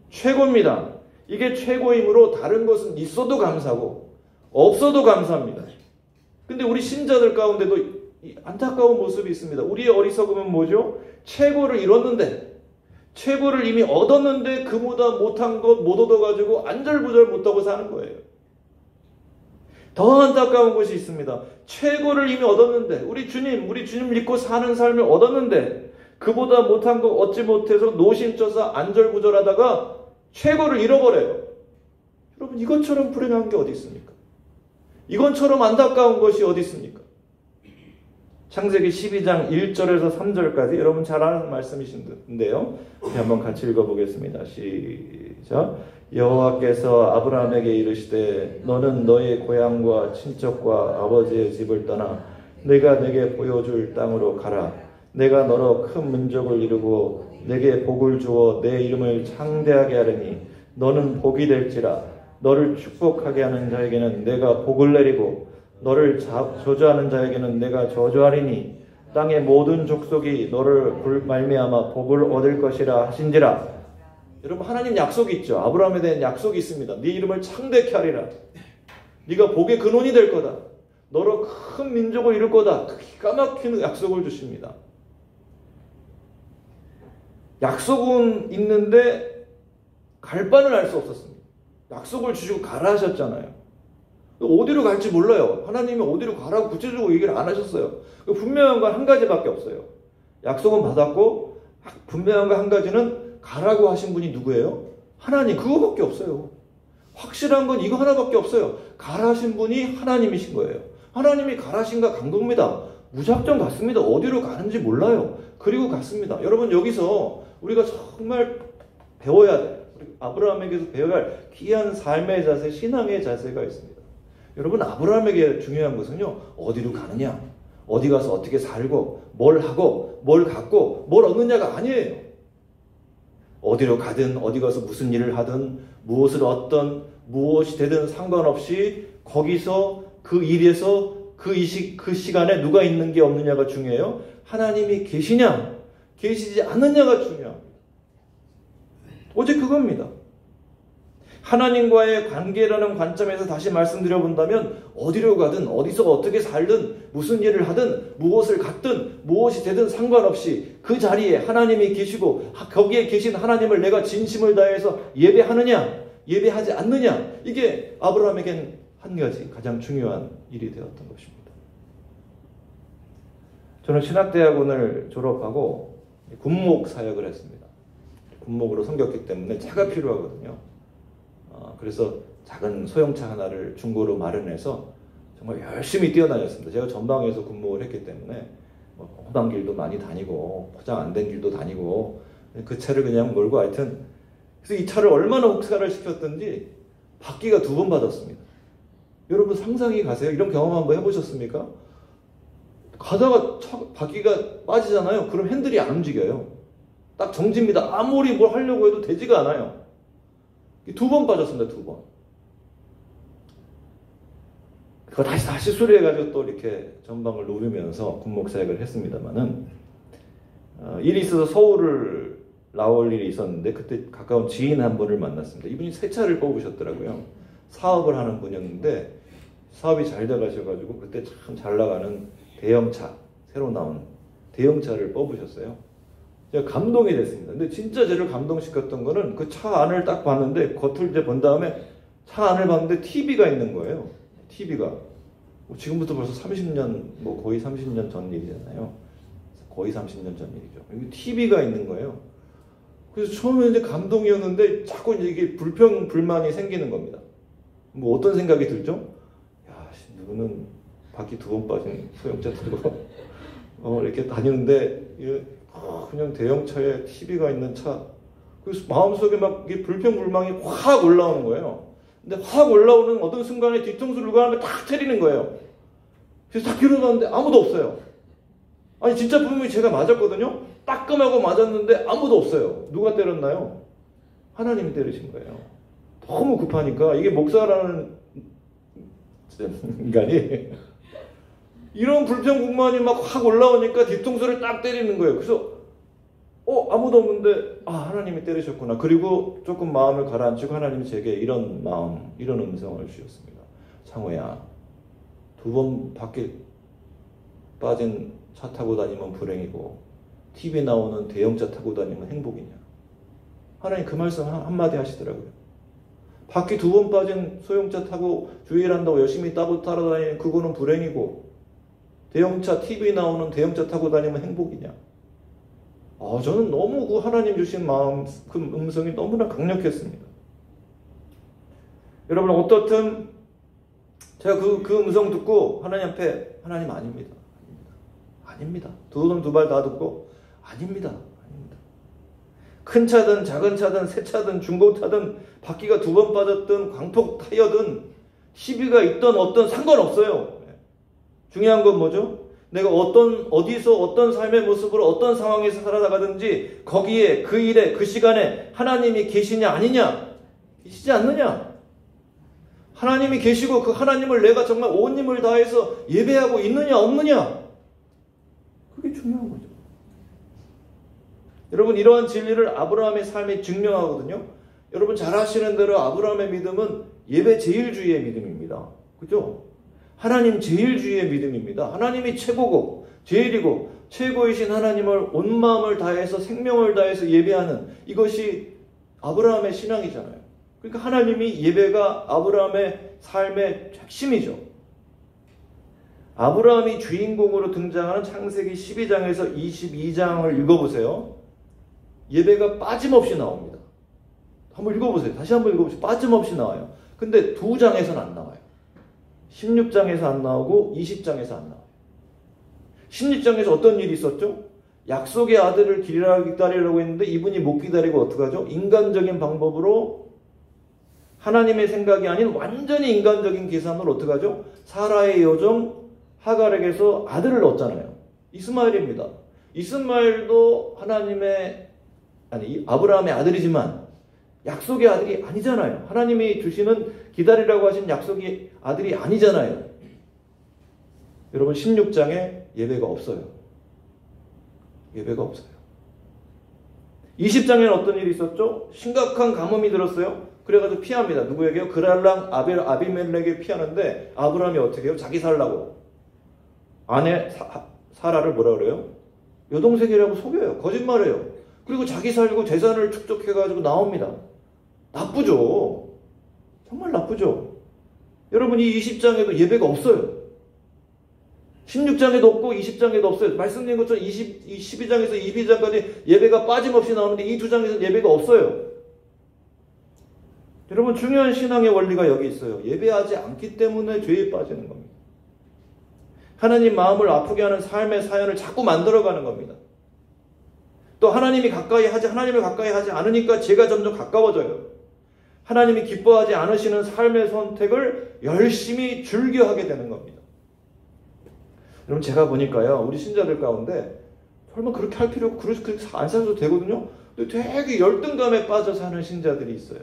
최고입니다. 이게 최고이므로 다른 것은 있어도 감사고 없어도 감사합니다. 근데 우리 신자들 가운데도 안타까운 모습이 있습니다. 우리의 어리석음은 뭐죠? 최고를 이뤘는데, 최고를 이미 얻었는데 그보다 못한 것 못 얻어가지고 안절부절 못하고 사는 거예요. 더 안타까운 것이 있습니다. 최고를 이미 얻었는데, 우리 주님 믿고 사는 삶을 얻었는데 그보다 못한 거 얻지 못해서 노심쳐서 안절부절하다가 최고를 잃어버려요. 여러분 이것처럼 불행한 게 어디 있습니까? 이것처럼 안타까운 것이 어디 있습니까? 창세기 12장 1절에서 3절까지 여러분 잘 아는 말씀이신데요. 한번 같이 읽어보겠습니다. 시작. 여호와께서 아브라함에게 이르시되 너는 너의 고향과 친척과 아버지의 집을 떠나 내가 내게 보여줄 땅으로 가라. 내가 너로 큰 민족을 이루고 내게 복을 주어 내 이름을 창대하게 하리니 너는 복이 될지라. 너를 축복하게 하는 자에게는 내가 복을 내리고 너를 저주하는 자에게는 내가 저주하리니 땅의 모든 족속이 너를 말미암아 복을 얻을 것이라 하신지라. 여러분 하나님 약속이 있죠. 아브라함에 대한 약속이 있습니다. 네 이름을 창대케 하리라. 네가 복의 근원이 될 거다. 너로 큰 민족을 이룰 거다. 기가 막히는 약속을 주십니다. 약속은 있는데 갈 바는 알 수 없었습니다. 약속을 주시고 가라 하셨잖아요. 어디로 갈지 몰라요. 하나님이 어디로 가라고 구체적으로 얘기를 안 하셨어요. 분명한 건 한 가지밖에 없어요. 약속은 받았고 분명한 건 한 가지는 가라고 하신 분이 누구예요? 하나님. 그거밖에 없어요. 확실한 건 이거 하나밖에 없어요. 가라 하신 분이 하나님이신 거예요. 하나님이 가라신가 간 겁니다. 무작정 갔습니다. 어디로 가는지 몰라요. 그리고 갔습니다. 여러분 여기서 우리가 정말 배워야 돼요. 아브라함에게서 배워야 할 귀한 삶의 자세, 신앙의 자세가 있습니다. 여러분 아브라함에게 중요한 것은요, 어디로 가느냐, 어디 가서 어떻게 살고 뭘 하고 뭘 갖고 뭘 얻느냐가 아니에요. 어디로 가든 어디 가서 무슨 일을 하든 무엇을 얻든 무엇이 되든 상관없이 거기서 그 일에서 그 시간에 누가 있는 게 없느냐가 중요해요. 하나님이 계시냐 계시지 않느냐가 중요합니다. 오직 그겁니다. 하나님과의 관계라는 관점에서 다시 말씀드려 본다면 어디로 가든 어디서 어떻게 살든 무슨 일을 하든 무엇을 갖든 무엇이 되든 상관없이 그 자리에 하나님이 계시고 거기에 계신 하나님을 내가 진심을 다해서 예배하느냐 예배하지 않느냐, 이게 아브라함에겐 한 가지 가장 중요한 일이 되었던 것입니다. 저는 신학대학원을 졸업하고 군목 사역을 했습니다. 군목으로 섬겼기 때문에 차가 필요하거든요. 그래서 작은 소형차 하나를 중고로 마련해서 정말 열심히 뛰어다녔습니다. 제가 전방에서 군목을 했기 때문에 험한 길도 많이 다니고 포장 안 된 길도 다니고 그 차를 그냥 몰고 하여튼 그래서 이 차를 얼마나 혹사를 시켰던지 바퀴가 2번 받았습니다. 여러분 상상이 가세요? 이런 경험 한번 해보셨습니까? 가다가 바퀴가 빠지잖아요. 그럼 핸들이 안 움직여요. 딱 정지입니다. 아무리 뭘 하려고 해도 되지가 않아요. 2번 빠졌습니다. 2번. 그거 다시 수리해가지고 또 이렇게 전방을 노리면서 군목 사역을 했습니다만은 일이 있어서 서울을 나올 일이 있었는데 그때 가까운 지인 한 분을 만났습니다. 이분이 새 차를 뽑으셨더라고요. 사업을 하는 분이었는데 사업이 잘 돼가셔가지고 그때 참 잘 나가는 대형차, 새로 나온 대형차를 뽑으셨어요. 제가 감동이 됐습니다. 근데 진짜 저를 감동시켰던 거는 그 차 안을 딱 봤는데 겉을 이제 본 다음에 차 안을 봤는데 TV가 있는 거예요. TV가. 지금부터 벌써 30년, 거의 30년 전 일이잖아요. 거의 30년 전 일이죠. 여기 TV가 있는 거예요. 그래서 처음에 이제 감동이었는데 자꾸 이게 불만이 생기는 겁니다. 어떤 생각이 들죠? 야, 누구는 바퀴 2번 빠진 소형차 들고 이렇게 다니는데 그냥 대형차에 TV가 있는 차. 그래서 마음속에 막 불평불만이 확 올라오는 거예요. 근데 확 올라오는 어떤 순간에 뒤통수를 누가 하면 탁 때리는 거예요. 그래서 딱 일어났는데 아무도 없어요. 아니 진짜 분명히 제가 맞았거든요. 따끔하고 맞았는데 아무도 없어요. 누가 때렸나요? 하나님이 때리신 거예요. 너무 급하니까 이게 목사라는 인간이 이런 불평불만이 막 확 올라오니까 뒤통수를 딱 때리는 거예요. 그래서 아무도 없는데 하나님이 때리셨구나. 그리고 조금 마음을 가라앉히고 하나님이 제게 이런 마음, 이런 음성을 주셨습니다. 창호야, 2번 밖에 빠진 차 타고 다니면 불행이고 TV에 나오는 대형차 타고 다니면 행복이냐. 하나님 그 말씀 한마디 하시더라고요. 바퀴 2번 빠진 소형차 타고 주일한다고 열심히 따라다니는 그거는 불행이고 대형차 TV에 나오는 대형차 타고 다니면 행복이냐. 저는 너무 그 하나님 주신 마음, 그 음성이 너무나 강력했습니다. 여러분 어떻든 제가 그 음성 듣고 하나님 앞에 하나님 아닙니다. 두 손 두 발 다 듣고 아닙니다. 큰 차든 작은 차든 새 차든 중고차든 바퀴가 2번 빠졌든 광폭 타이어든 TV가 있던 어떤 상관없어요. 중요한 건 뭐죠? 내가 어디서 어떤 삶의 모습으로 어떤 상황에서 살아가든지 거기에 그 일에 그 시간에 하나님이 계시냐 아니냐, 계시지 않느냐. 하나님이 계시고 그 하나님을 내가 정말 온 힘을 다해서 예배하고 있느냐 없느냐, 그게 중요한 거죠. 여러분 이러한 진리를 아브라함의 삶이 증명하거든요. 여러분 잘 아시는 대로 아브라함의 믿음은 예배 제일주의의 믿음입니다. 그죠? 하나님 제일주의의 믿음입니다. 하나님이 최고고 제일이고 최고이신 하나님을 온 마음을 다해서 생명을 다해서 예배하는, 이것이 아브라함의 신앙이잖아요. 그러니까 하나님이 예배가 아브라함의 삶의 핵심이죠. 아브라함이 주인공으로 등장하는 창세기 12장에서 22장을 읽어보세요. 예배가 빠짐없이 나옵니다. 한번 읽어보세요. 다시 한번 읽어보세요. 빠짐없이 나와요. 근데 2장에서는 안 나와요. 16장에서 안 나오고 20장에서 안 나와요. 16장에서 어떤 일이 있었죠? 약속의 아들을 기다리려고 했는데 이분이 못 기다리고 어떡하죠? 인간적인 방법으로, 하나님의 생각이 아닌 완전히 인간적인 계산으로 어떡하죠? 사라의 여종 하갈에게서 아들을 얻잖아요. 이스마엘입니다. 이스마엘도 아브라함의 아들이지만 약속의 아들이 아니잖아요. 하나님이 주시는 기다리라고 하신 약속의 아들이 아니잖아요. 여러분 16장에 예배가 없어요. 예배가 없어요. 20장에는 어떤 일이 있었죠? 심각한 가뭄이 들었어요. 그래가지고 피합니다. 누구에게요? 그랄랑 아비멜렉에게 피하는데 아브라함이 어떻게 해요? 자기 살라고 아내 사라를 뭐라 그래요? 여동생이라고 속여요. 거짓말해요. 그리고 자기 살고 재산을 축적해가지고 나옵니다. 나쁘죠. 정말 나쁘죠. 여러분 이 20장에도 예배가 없어요. 16장에도 없고 20장에도 없어요. 말씀드린 것처럼 12장에서 22장까지 예배가 빠짐없이 나오는데 이 2장에서는 예배가 없어요. 여러분 중요한 신앙의 원리가 여기 있어요. 예배하지 않기 때문에 죄에 빠지는 겁니다. 하나님 마음을 아프게 하는 삶의 사연을 자꾸 만들어가는 겁니다. 또 하나님을 가까이 하지 않으니까 죄가 점점 가까워져요. 하나님이 기뻐하지 않으시는 삶의 선택을 열심히 즐겨하게 되는 겁니다. 여러분 제가 보니까요, 우리 신자들 가운데 설마 그렇게 할 필요 없고 그렇게 안 살아도 되거든요. 근데 되게 열등감에 빠져 사는 신자들이 있어요.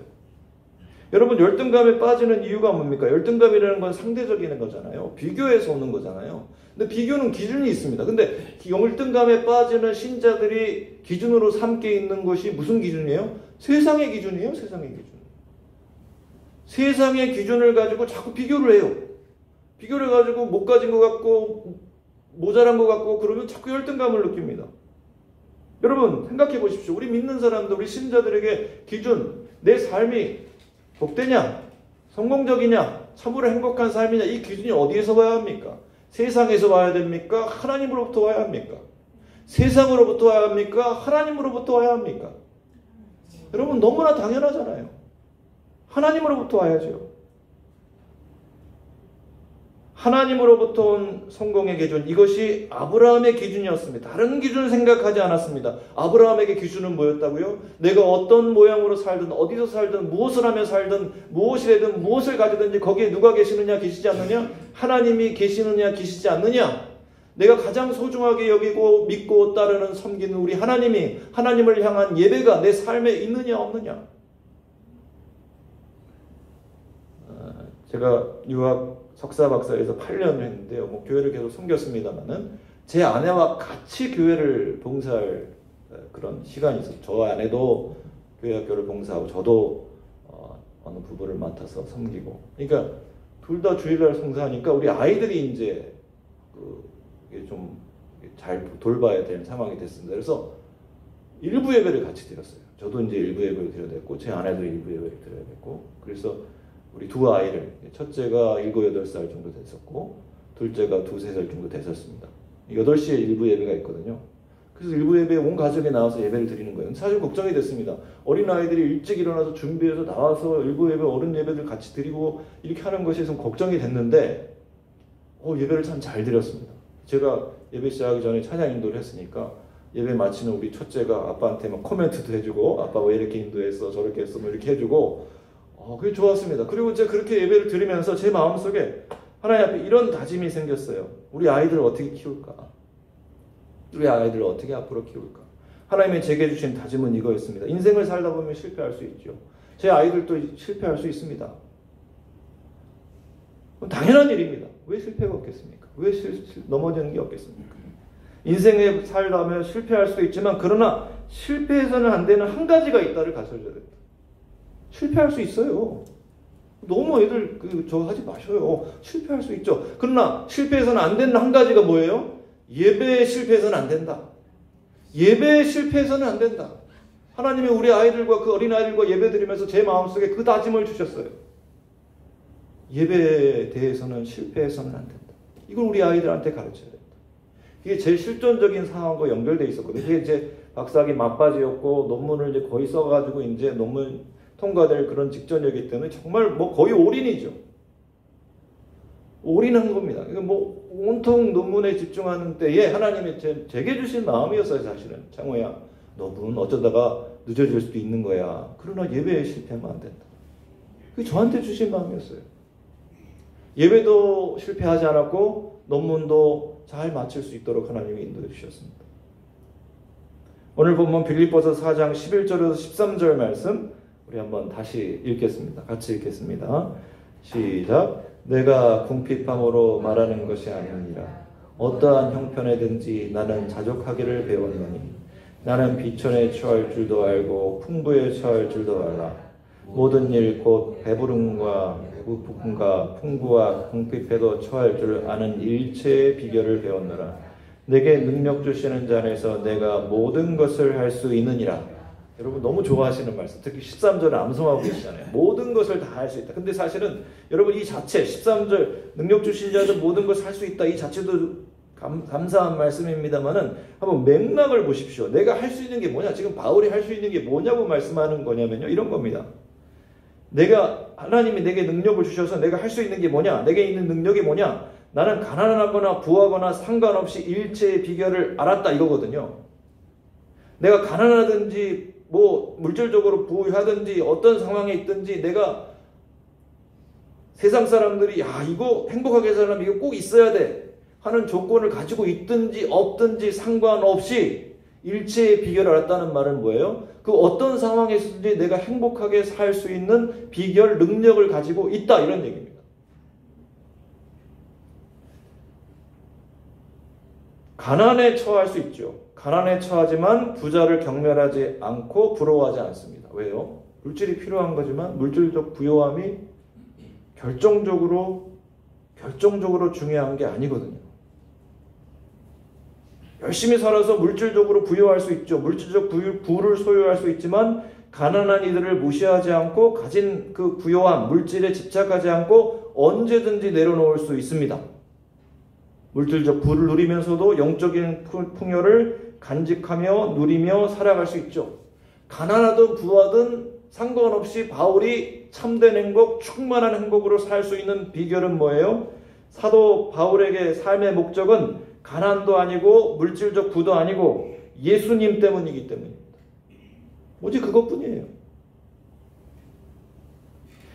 여러분 열등감에 빠지는 이유가 뭡니까? 열등감이라는 건 상대적인 거잖아요. 비교해서 오는 거잖아요. 근데 비교는 기준이 있습니다. 근데 열등감에 빠지는 신자들이 기준으로 삼게 있는 것이 무슨 기준이에요? 세상의 기준이에요. 세상의 기준. 세상의 기준을 가지고 자꾸 비교를 해요. 비교를 가지고 못 가진 것 같고 모자란 것 같고 그러면 자꾸 열등감을 느낍니다. 여러분 생각해 보십시오. 우리 믿는 사람들, 우리 신자들에게 기준, 내 삶이 복되냐, 성공적이냐, 참으로 행복한 삶이냐, 이 기준이 어디에서 와야 합니까? 세상에서 와야 됩니까? 하나님으로부터 와야 합니까? 세상으로부터 와야 합니까? 하나님으로부터 와야 합니까? 여러분 너무나 당연하잖아요. 하나님으로부터 와야죠. 하나님으로부터 온 성공의 기준, 이것이 아브라함의 기준이었습니다. 다른 기준 생각하지 않았습니다. 아브라함에게 기준은 뭐였다고요? 내가 어떤 모양으로 살든 어디서 살든 무엇을 하며 살든 무엇이라든 무엇을 가지든지 거기에 누가 계시느냐 계시지 않느냐? 하나님이 계시느냐 계시지 않느냐? 내가 가장 소중하게 여기고 믿고 따르는 섬기는 우리 하나님이 하나님을 향한 예배가 내 삶에 있느냐 없느냐? 제가 유학 석사 박사에서 8년을 했는데요. 뭐 교회를 계속 섬겼습니다만은 제 아내와 같이 교회를 봉사할 그런 시간이 있었어요. 저 아내도 교회 학교를 봉사하고 저도 어느 부부를 맡아서 섬기고. 그러니까 둘 다 주일날 봉사하니까 우리 아이들이 이제 좀 잘 돌봐야 되는 상황이 됐습니다. 그래서 일부 예배를 같이 드렸어요. 저도 이제 일부 예배를 드려야 됐고 제 아내도 일부 예배를 드려야 됐고 그래서 우리 두 아이를, 첫째가 7, 8살 정도 됐었고 둘째가 2, 3살 정도 됐었습니다. 8시에 일부 예배가 있거든요. 그래서 일부 예배에 온 가족이 나와서 예배를 드리는 거예요. 사실 걱정이 됐습니다. 어린아이들이 일찍 일어나서 준비해서 나와서 일부 예배, 어른 예배들 같이 드리고 이렇게 하는 것이 좀 걱정이 됐는데 예배를 참 잘 드렸습니다. 제가 예배 시작하기 전에 찬양 인도를 했으니까 예배 마치는 우리 첫째가 아빠한테 막 코멘트도 해주고 아빠 왜 이렇게 인도했어 저렇게 했어 뭐 이렇게 해주고 그게 좋았습니다. 그리고 이제 그렇게 예배를 드리면서 제 마음속에 하나님 앞에 이런 다짐이 생겼어요. 우리 아이들을 어떻게 키울까? 우리 아이들을 어떻게 앞으로 키울까? 하나님이 제게 주신 다짐은 이거였습니다. 인생을 살다 보면 실패할 수 있죠. 제 아이들도 실패할 수 있습니다. 당연한 일입니다. 왜 실패가 없겠습니까? 왜 넘어지는 게 없겠습니까? 인생에 살다면 실패할 수도 있지만 그러나 실패해서는 안 되는 한 가지가 있다를 가르쳐줘야 된다. 실패할 수 있어요. 너무 애들 저 하지 마셔요. 실패할 수 있죠. 그러나 실패해서는 안 되는 한 가지가 뭐예요? 예배에 실패해서는 안 된다. 예배에 실패해서는 안 된다. 하나님이 우리 아이들과 그 어린아이들과 예배 드리면서 제 마음속에 그 다짐을 주셨어요. 예배에 대해서는 실패해서는 안 된다. 이걸 우리 아이들한테 가르쳐야 된다. 이게 제일 실존적인 상황과 연결되어 있었거든요. 이게 이제 박사학위 막바지였고 논문을 이제 거의 써가지고 이제 논문 통과될 그런 직전이기 때문에 정말 뭐 거의 올인이죠. 올인한 겁니다. 뭐 온통 논문에 집중하는 때에 하나님이 제게 주신 마음이었어요. 사실은 창호야, 논문 어쩌다가 늦어질 수도 있는 거야. 그러나 예배에 실패하면 안 된다. 그게 저한테 주신 마음이었어요. 예배도 실패하지 않았고 논문도 잘 마칠 수 있도록 하나님이 인도해 주셨습니다. 오늘 본문 빌립보서 4장 11절에서 13절 말씀 우리 한번 다시 읽겠습니다. 같이 읽겠습니다. 시작. 내가 궁핍함으로 말하는 것이 아니니라. 어떠한 형편에든지 나는 자족하기를 배웠노니 나는 비천에 처할 줄도 알고 풍부에 처할 줄도 알라. 모든 일 곧 배부름과 부품과 풍부와 궁핍에도 처할 줄 아는 일체의 비결을 배웠노라. 내게 능력 주시는 자 안에서 내가 모든 것을 할 수 있느니라. 여러분 너무 좋아하시는 말씀, 특히 13절을 암송하고 계시잖아요. 모든 것을 다 할 수 있다. 근데 사실은 여러분 이 자체 13절 능력 주신 자는 모든 것을 할 수 있다. 이 자체도 감사한 말씀입니다만은 한번 맥락을 보십시오. 내가 할 수 있는 게 뭐냐? 지금 바울이 할 수 있는 게 뭐냐고 말씀하는 거냐면요. 이런 겁니다. 하나님이 내게 능력을 주셔서 내가 할 수 있는 게 뭐냐? 내게 있는 능력이 뭐냐? 나는 가난하거나 부하거나 상관없이 일체의 비결을 알았다 이거거든요. 내가 가난하든지 뭐 물질적으로 부유하든지 어떤 상황에 있든지 내가 세상 사람들이 이거 행복하게 살려면 이거 꼭 있어야 돼 하는 조건을 가지고 있든지 없든지 상관없이 일체의 비결을 알았다는 말은 뭐예요? 그 어떤 상황에 있든지 내가 행복하게 살 수 있는 비결, 능력을 가지고 있다 이런 얘기입니다. 가난에 처할 수 있죠. 가난에 처하지만 부자를 경멸하지 않고 부러워하지 않습니다. 왜요? 물질이 필요한 거지만 물질적 부요함이 결정적으로 중요한 게 아니거든요. 열심히 살아서 물질적으로 부유할 수 있죠. 물질적 부를 소유할 수 있지만 가난한 이들을 무시하지 않고 가진 그 부요함, 물질에 집착하지 않고 언제든지 내려놓을 수 있습니다. 물질적 부를 누리면서도 영적인 풍요를 간직하며 누리며 살아갈 수 있죠. 가난하든 부하든 상관없이 바울이 참된 행복, 충만한 행복으로 살 수 있는 비결은 뭐예요? 사도 바울에게 삶의 목적은 가난도 아니고 물질적 부도 아니고 예수님 때문이기 때문입니다. 오직 그것뿐이에요.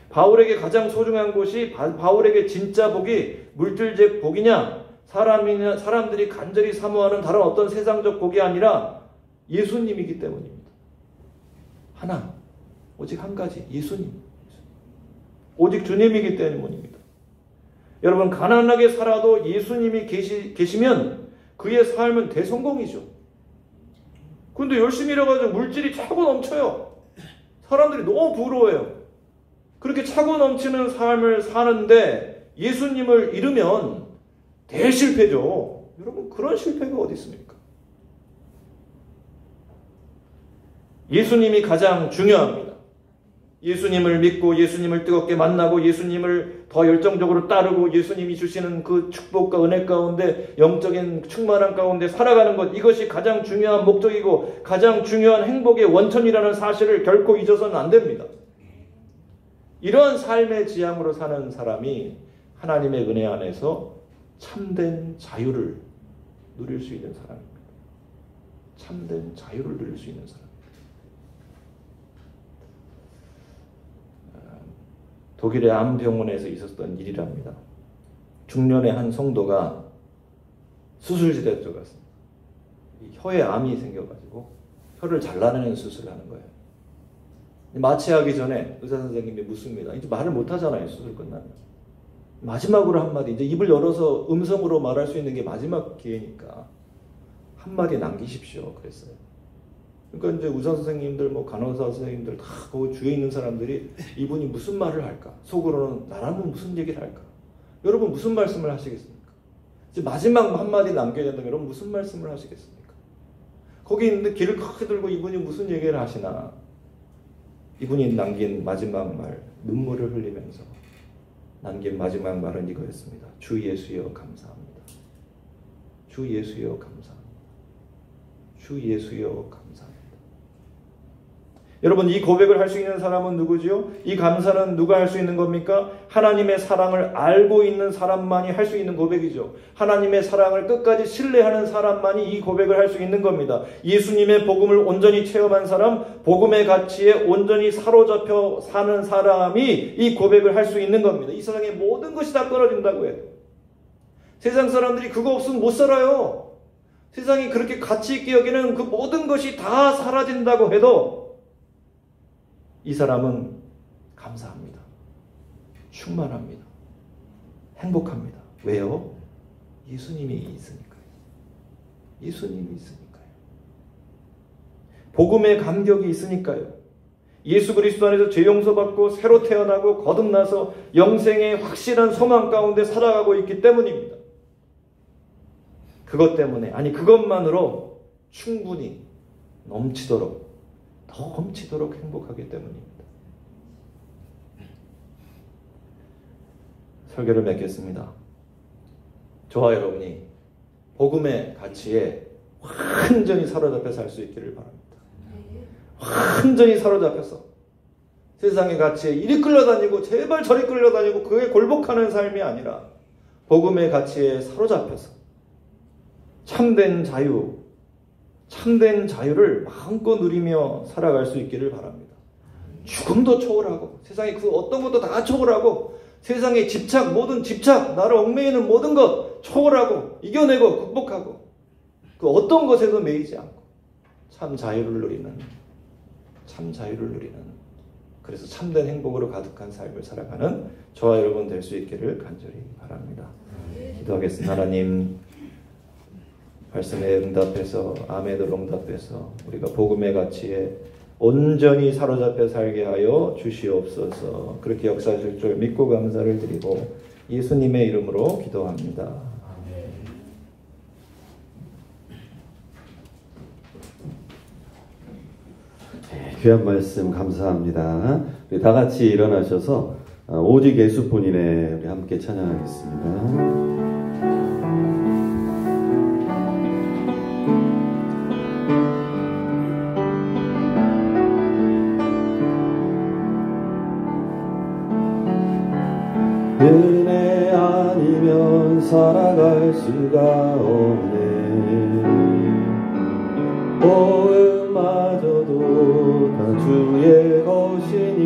바울에게 가장 소중한 것이 바울에게 진짜 복이 물질적 복이냐 사람들이 간절히 사모하는 다른 어떤 세상적 복이 아니라 예수님이기 때문입니다. 하나, 오직 한 가지, 예수님. 오직 주님이기 때문입니다. 여러분, 가난하게 살아도 예수님이 계시면 그의 삶은 대성공이죠. 근데 열심히 일해가지고 물질이 차고 넘쳐요. 사람들이 너무 부러워해요. 그렇게 차고 넘치는 삶을 사는데 예수님을 잃으면 대실패죠. 여러분, 그런 실패가 어디 있습니까? 예수님이 가장 중요합니다. 예수님을 믿고 예수님을 뜨겁게 만나고 예수님을 더 열정적으로 따르고 예수님이 주시는 그 축복과 은혜 가운데 영적인 충만함 가운데 살아가는 것, 이것이 가장 중요한 목적이고 가장 중요한 행복의 원천이라는 사실을 결코 잊어서는 안 됩니다. 이러한 삶의 지향으로 사는 사람이 하나님의 은혜 안에서 참된 자유를 누릴 수 있는 사람입니다. 참된 자유를 누릴 수 있는 사람. 독일의 암병원에서 있었던 일이랍니다. 중년의 한 성도가 수술실에 들어갔습니다. 혀에 암이 생겨가지고 혀를 잘라내는 수술을 하는 거예요. 마취하기 전에 의사 선생님이 묻습니다. 이제 말을 못 하잖아요, 수술 끝나면. 마지막으로 한마디, 이제 입을 열어서 음성으로 말할 수 있는 게 마지막 기회니까 한마디 남기십시오 그랬어요. 그러니까 이제 의사 선생님들, 간호사 선생님들 다 그 주위에 있는 사람들이 이분이 무슨 말을 할까? 속으로는 나라면 무슨 얘기를 할까? 여러분 무슨 말씀을 하시겠습니까? 이제 마지막 한마디 남겨야 된다면 여러분 무슨 말씀을 하시겠습니까? 거기 있는데 귀를 크게 들고 이분이 무슨 얘기를 하시나? 이분이 남긴 마지막 말, 눈물을 흘리면서 남긴 마지막 말은 이거였습니다. 주 예수여 감사합니다. 주 예수여 감사합니다. 주 예수여 감사합니다. 여러분, 이 고백을 할 수 있는 사람은 누구지요? 이 감사는 누가 할 수 있는 겁니까? 하나님의 사랑을 알고 있는 사람만이 할 수 있는 고백이죠. 하나님의 사랑을 끝까지 신뢰하는 사람만이 이 고백을 할 수 있는 겁니다. 예수님의 복음을 온전히 체험한 사람, 복음의 가치에 온전히 사로잡혀 사는 사람이 이 고백을 할 수 있는 겁니다. 이 세상에 모든 것이 다 떨어진다고 해요. 세상 사람들이 그거 없으면 못 살아요. 세상이 그렇게 가치 있게 여기는 그 모든 것이 다 사라진다고 해도 이 사람은 감사합니다. 충만합니다. 행복합니다. 왜요? 예수님이 있으니까요. 예수님이 있으니까요. 복음의 감격이 있으니까요. 예수 그리스도 안에서 죄 용서받고 새로 태어나고 거듭나서 영생의 확실한 소망 가운데 살아가고 있기 때문입니다. 그것 때문에, 아니 그것만으로 충분히 넘치도록 행복하기 때문입니다. 설교를 맺겠습니다. 저와 여러분이 복음의 가치에 완전히 사로잡혀 살 수 있기를 바랍니다. 완전히 사로잡혀서 세상의 가치에 이리 끌려다니고 제발 저리 끌려다니고 그에 굴복하는 삶이 아니라 복음의 가치에 사로잡혀서 참된 자유를 마음껏 누리며 살아갈 수 있기를 바랍니다. 죽음도 초월하고 세상에 그 어떤 것도 다 초월하고 세상의 집착, 모든 집착, 나를 얽매이는 모든 것 초월하고 이겨내고 극복하고 그 어떤 것에도 매이지 않고 참 자유를 누리는 그래서 참된 행복으로 가득한 삶을 살아가는 저와 여러분 될 수 있기를 간절히 바랍니다. 기도하겠습니다. 하나님, 말씀에 응답해서 아멘으로 응답해서 우리가 복음의 가치에 온전히 사로잡혀 살게 하여 주시옵소서. 그렇게 역사하실 줄 믿고 감사를 드리고 예수님의 이름으로 기도합니다. 귀한 말씀 감사합니다. 우리 다 같이 일어나셔서 오직 예수뿐이네 우리 함께 찬양하겠습니다. 은혜 아니면 살아갈 수가 없네. 보응마저도 다 주의 것이니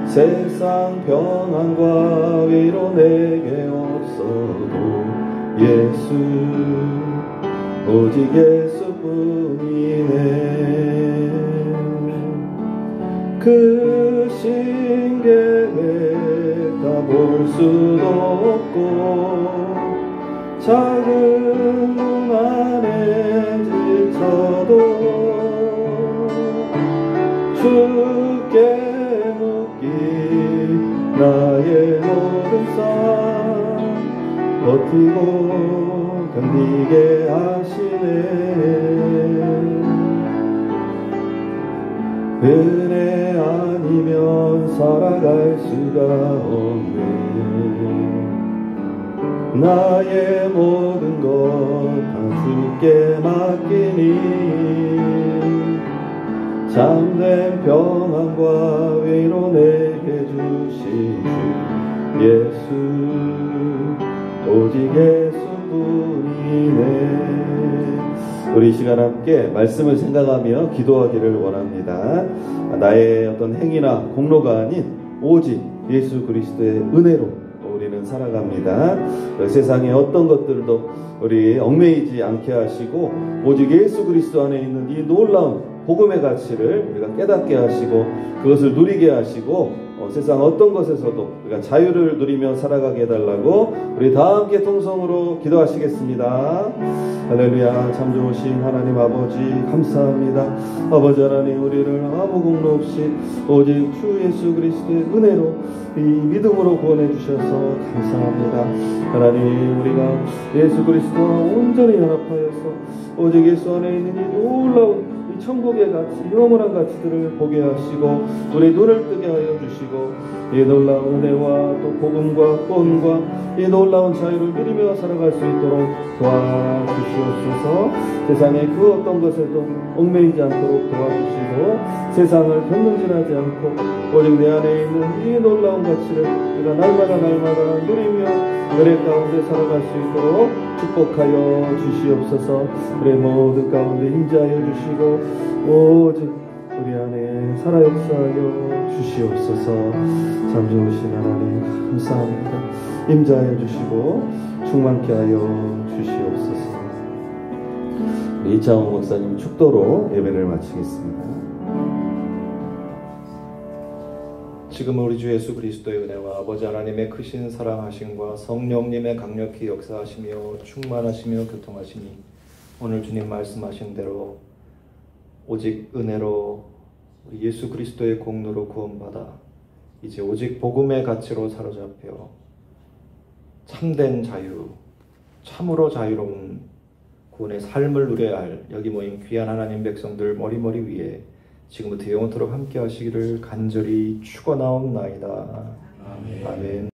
세상 평안과 위로 내게 없어도 예수 오직 예수뿐이네. 그 신계획 다 볼 수도 없고 작은 눈 안에 지쳐도 주께 묻기 나의 모든 삶 버티고 견디게 하시네. 은혜 아니면 살아갈 수가 없네. 나의 모든 것 다 주께 맡기니 참된 평안과 위로 내게 주신 주 예수 오직 예수뿐이네. 우리 이 시간 함께 말씀을 생각하며 기도하기를 원합니다. 나의 어떤 행위나 공로가 아닌 오직 예수 그리스도의 은혜로 우리는 살아갑니다. 세상의 어떤 것들도 우리 얽매이지 않게 하시고 오직 예수 그리스도 안에 있는 이 놀라운 복음의 가치를 우리가 깨닫게 하시고 그것을 누리게 하시고 세상 어떤 것에서도 우리가 자유를 누리며 살아가게 해달라고 우리 다 함께 통성으로 기도하시겠습니다. 할렐루야. 참 좋으신 하나님 아버지 감사합니다. 아버지 하나님 우리를 아무 공로 없이 오직 주 예수 그리스도의 은혜로 이 믿음으로 구원해 주셔서 감사합니다. 하나님 우리가 예수 그리스도와 온전히 연합하여서 오직 예수 안에 있는 이 놀라운 이 천국의 가치, 영원한 가치들을 보게 하시고 우리 눈을 뜨게 하여 주시고 이 놀라운 은혜와 또 복음과 구원과 이 놀라운 자유를 누리며 살아갈 수 있도록 도와주시옵소서. 세상의 그 어떤 것에도 얽매이지 않도록 도와주시고 세상을 변동질하지 않고 오직 내 안에 있는 이 놀라운 가치를 우리가 날마다 누리며 은혜 가운데 살아갈 수 있도록 축복하여 주시옵소서. 우리 모든 가운데 임재하여 주시고 오직 우리 안에 살아 역사하여 주시옵소서. 참 좋으신 하나님 감사합니다. 임재하여 주시고 충만케 하여 주시옵소서. 우리 이창호 목사님 축도로 예배를 마치겠습니다. 지금 우리 주 예수 그리스도의 은혜와 아버지 하나님의 크신 사랑하심과 성령님의 강력히 역사하시며 충만하시며 교통하시니 오늘 주님 말씀하신 대로 오직 은혜로 예수 그리스도의 공로로 구원받아 이제 오직 복음의 가치로 사로잡혀 참된 자유, 참으로 자유로운 구원의 삶을 누려야 할 여기 모인 귀한 하나님 백성들 머리머리 위에 지금부터 영원토록 함께 하시기를 간절히 축원하옵나이다. 아멘.